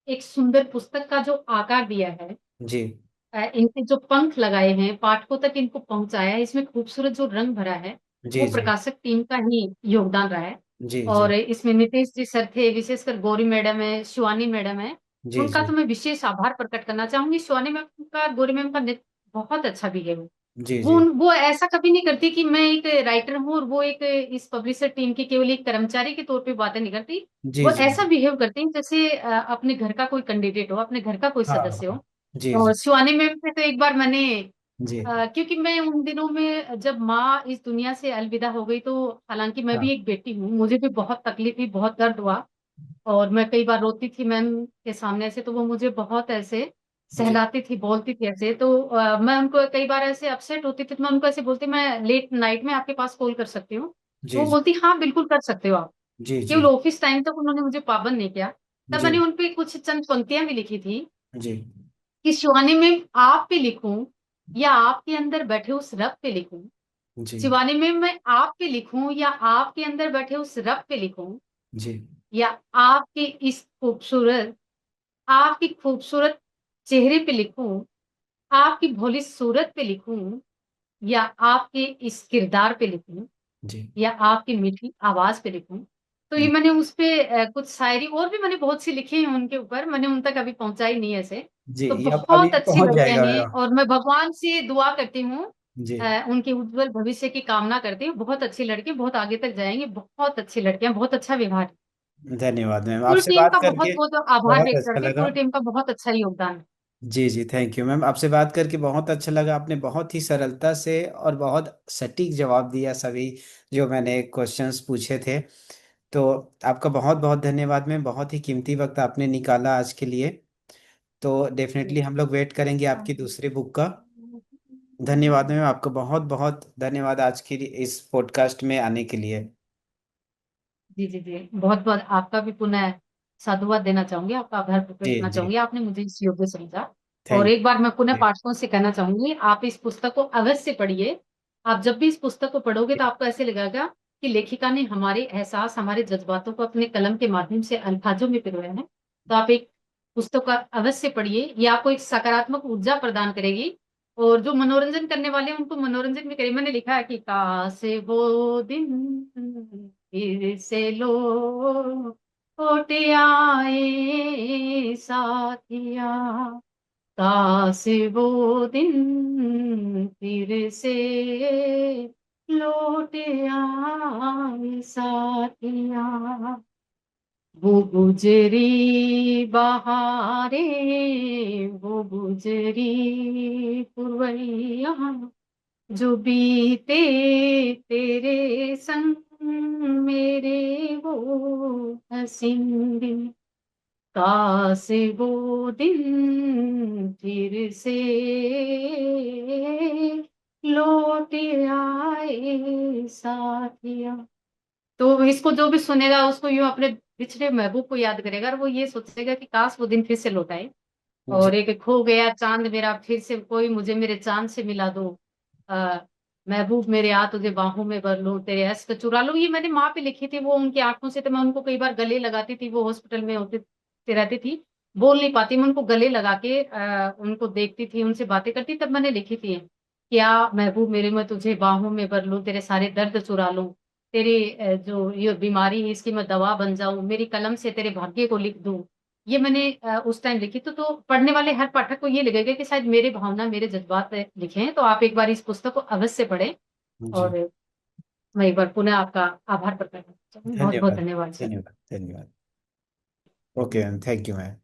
एक सुंदर पुस्तक का जो आकार दिया है, जी इनके जो पंख लगाए हैं, पाठकों तक इनको पहुंचाया है, इसमें खूबसूरत जो रंग भरा है, जी वो जी प्रकाशक टीम का ही योगदान रहा है। जी जी और इसमें नितेश जी सर थे, विशेषकर गौरी मैडम है, शिवानी मैडम है, जी उनका जी तो मैं विशेष आभार प्रकट करना चाहूंगी। शिवानी मैम का, गौरी मैम का बहुत अच्छा बिहेव है। जी जी वो ऐसा कभी नहीं करती कि मैं एक राइटर हूँ और वो एक इस पब्लिशर टीम की केवल एक कर्मचारी के तौर पे बातें नहीं करती। जी वो जी ऐसा बिहेव करती है जैसे अपने घर का कोई कैंडिडेट हो, अपने घर का कोई हाँ सदस्य हाँ। हो। जी और जी शिवानी मैम से तो एक बार मैंने, जी क्योंकि मैं उन दिनों में जब माँ इस दुनिया से अलविदा हो गई, तो हालांकि मैं भी हाँ एक बेटी हूँ, मुझे भी बहुत तकलीफ हुई, बहुत दर्द हुआ, और मैं कई बार रोती थी मैम के सामने से, तो वो मुझे बहुत ऐसे जी सहलाती थी, बोलती थी ऐसे। तो मैं उनको कई बार ऐसे अपसेट होती थी, तो मैं उनको ऐसे बोलती, मैं लेट नाइट में आपके पास कॉल कर सकती हूँ? तो जी वो बोलती, हाँ बिल्कुल कर सकते हो आप। जी जी केवल ऑफिस टाइम तक उन्होंने मुझे पाबंद नहीं किया। तब जी मैंने उनपे कुछ चंद पंक्तियां भी लिखी थी जी कि शिवानी में आप पे लिखूं या आपके अंदर बैठे उस रब पे लिखूं। जी शिवानी में मैं आप पे लिखूं या आपके अंदर बैठे उस रब पे लिखूं, जी या आपके इस खूबसूरत, आपकी खूबसूरत चेहरे पे लिखूं, आपकी भोली सूरत पे लिखूं, या आपके इस किरदार पे लिखूं, जी या आपकी मीठी आवाज पे लिखूं। तो ये मैंने उस पे कुछ शायरी और भी मैंने बहुत सी लिखी है उनके ऊपर, मैंने उन तक अभी पहुंचाई नहीं है ऐसे। जी, तो ये अब अभी बहुत अच्छी पहुंच लड़कियां जाएगा हैं, मेरा। और मैं भगवान से दुआ करती हूँ, जी, उनके उज्जवल भविष्य की कामना करती हूँ। बहुत अच्छी लड़की, बहुत आगे तक जाएंगे, बहुत अच्छी लड़कियां, बहुत अच्छा व्यवहार। धन्यवाद मैम, पूरी आपसे टीम बात का बहुत करके बहुत आभार बहुत व्यक्त अच्छा करती हूँ, लगा। पूरी टीम का बहुत अच्छा योगदान है। जी जी, थैंक यू मैम, आपसे बात करके बहुत अच्छा लगा। आपने बहुत ही सरलता से और बहुत सटीक जवाब दिया सभी जो मैंने क्वेश्चंस पूछे थे। तो आपका बहुत बहुत धन्यवाद मैम, बहुत ही कीमती वक्त आपने निकाला आज के लिए। तो डेफिनेटली हम लोग वेट करेंगे आपकी दूसरी बुक का। धन्यवाद मैम, आपको बहुत बहुत धन्यवाद आज की इस पॉडकास्ट में आने के लिए। जी जी जी, बहुत बहुत आपका भी पुनः साधुवाद देना चाहूंगी, आपका आभार प्रकट जी करना जी, चाहूंगी, आपने मुझे इस योग्य समझा। और थैंक एक बार मैं पुनः यू। पाठकों से कहना चाहूंगी, आप इस पुस्तक को अवश्य पढ़िए। आप जब भी इस पुस्तक को पढ़ोगे तो आपको ऐसे लगेगा कि लेखिका ने हमारे एहसास, हमारे जज्बातों को अपने कलम के माध्यम से अल्फाजों में पिरोया है। तो आप एक पुस्तक का अवश्य पढ़िए, ये आपको एक सकारात्मक ऊर्जा प्रदान करेगी। और जो मनोरंजन करने वाले हैं उनको मनोरंजन भी करेगी। मैंने लिखा है कि काश वो दिन फिर से लौट आए साथिया, काश वो दिन फिर से लौट आए साथिया। वो गुजरी बहारें, वो गुजरी पुरवैया, जो बीते तेरे संग मेरे वो हसीन दिन, काश वो दिन फिर से लौट आए साथिया। तो इसको जो भी सुनेगा उसको यूं अपने बिछड़े महबूब को याद करेगा, और वो ये सोचेगा कि काश वो दिन फिर से लौट आए। जी। और एक खो गया चांद मेरा, फिर से कोई मुझे मेरे चांद से मिला दो। आ, महबूब मेरे आ तुझे बाहों में भर लूं, तेरे अश्क चुरा लूं। ये मैंने माँ पे लिखी थी, वो उनकी आंखों से, तो मैं उनको कई बार गले लगाती थी, वो हॉस्पिटल में होते रहती थी, बोल नहीं पाती, मैं उनको गले लगा के उनको देखती थी, उनसे बातें करती, तब मैंने लिखी थी क्या महबूब मेरे, मैं तुझे बाहों में भर लूं, तेरे सारे दर्द चुरा लूं, तेरी जो ये बीमारी है इसकी मैं दवा बन जाऊं, मेरी कलम से तेरे भाग्य को लिख दूं। ये मैंने उस टाइम लिखी। तो पढ़ने वाले हर पाठक को ये लगेगा कि शायद मेरे भावना, मेरे जज्बात लिखे हैं। तो आप एक बार इस पुस्तक को अवश्य पढ़ें। जी। और मैं एक बार पुनः आपका आभार प्रकट करना चाहूँ। बहुत बहुत धन्यवाद। धन्यवाद सर। धन्यवाद। धन्यवाद। Okay ma'am, thank you ma'am.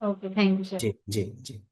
Okay, thank you sir. जी जी जी।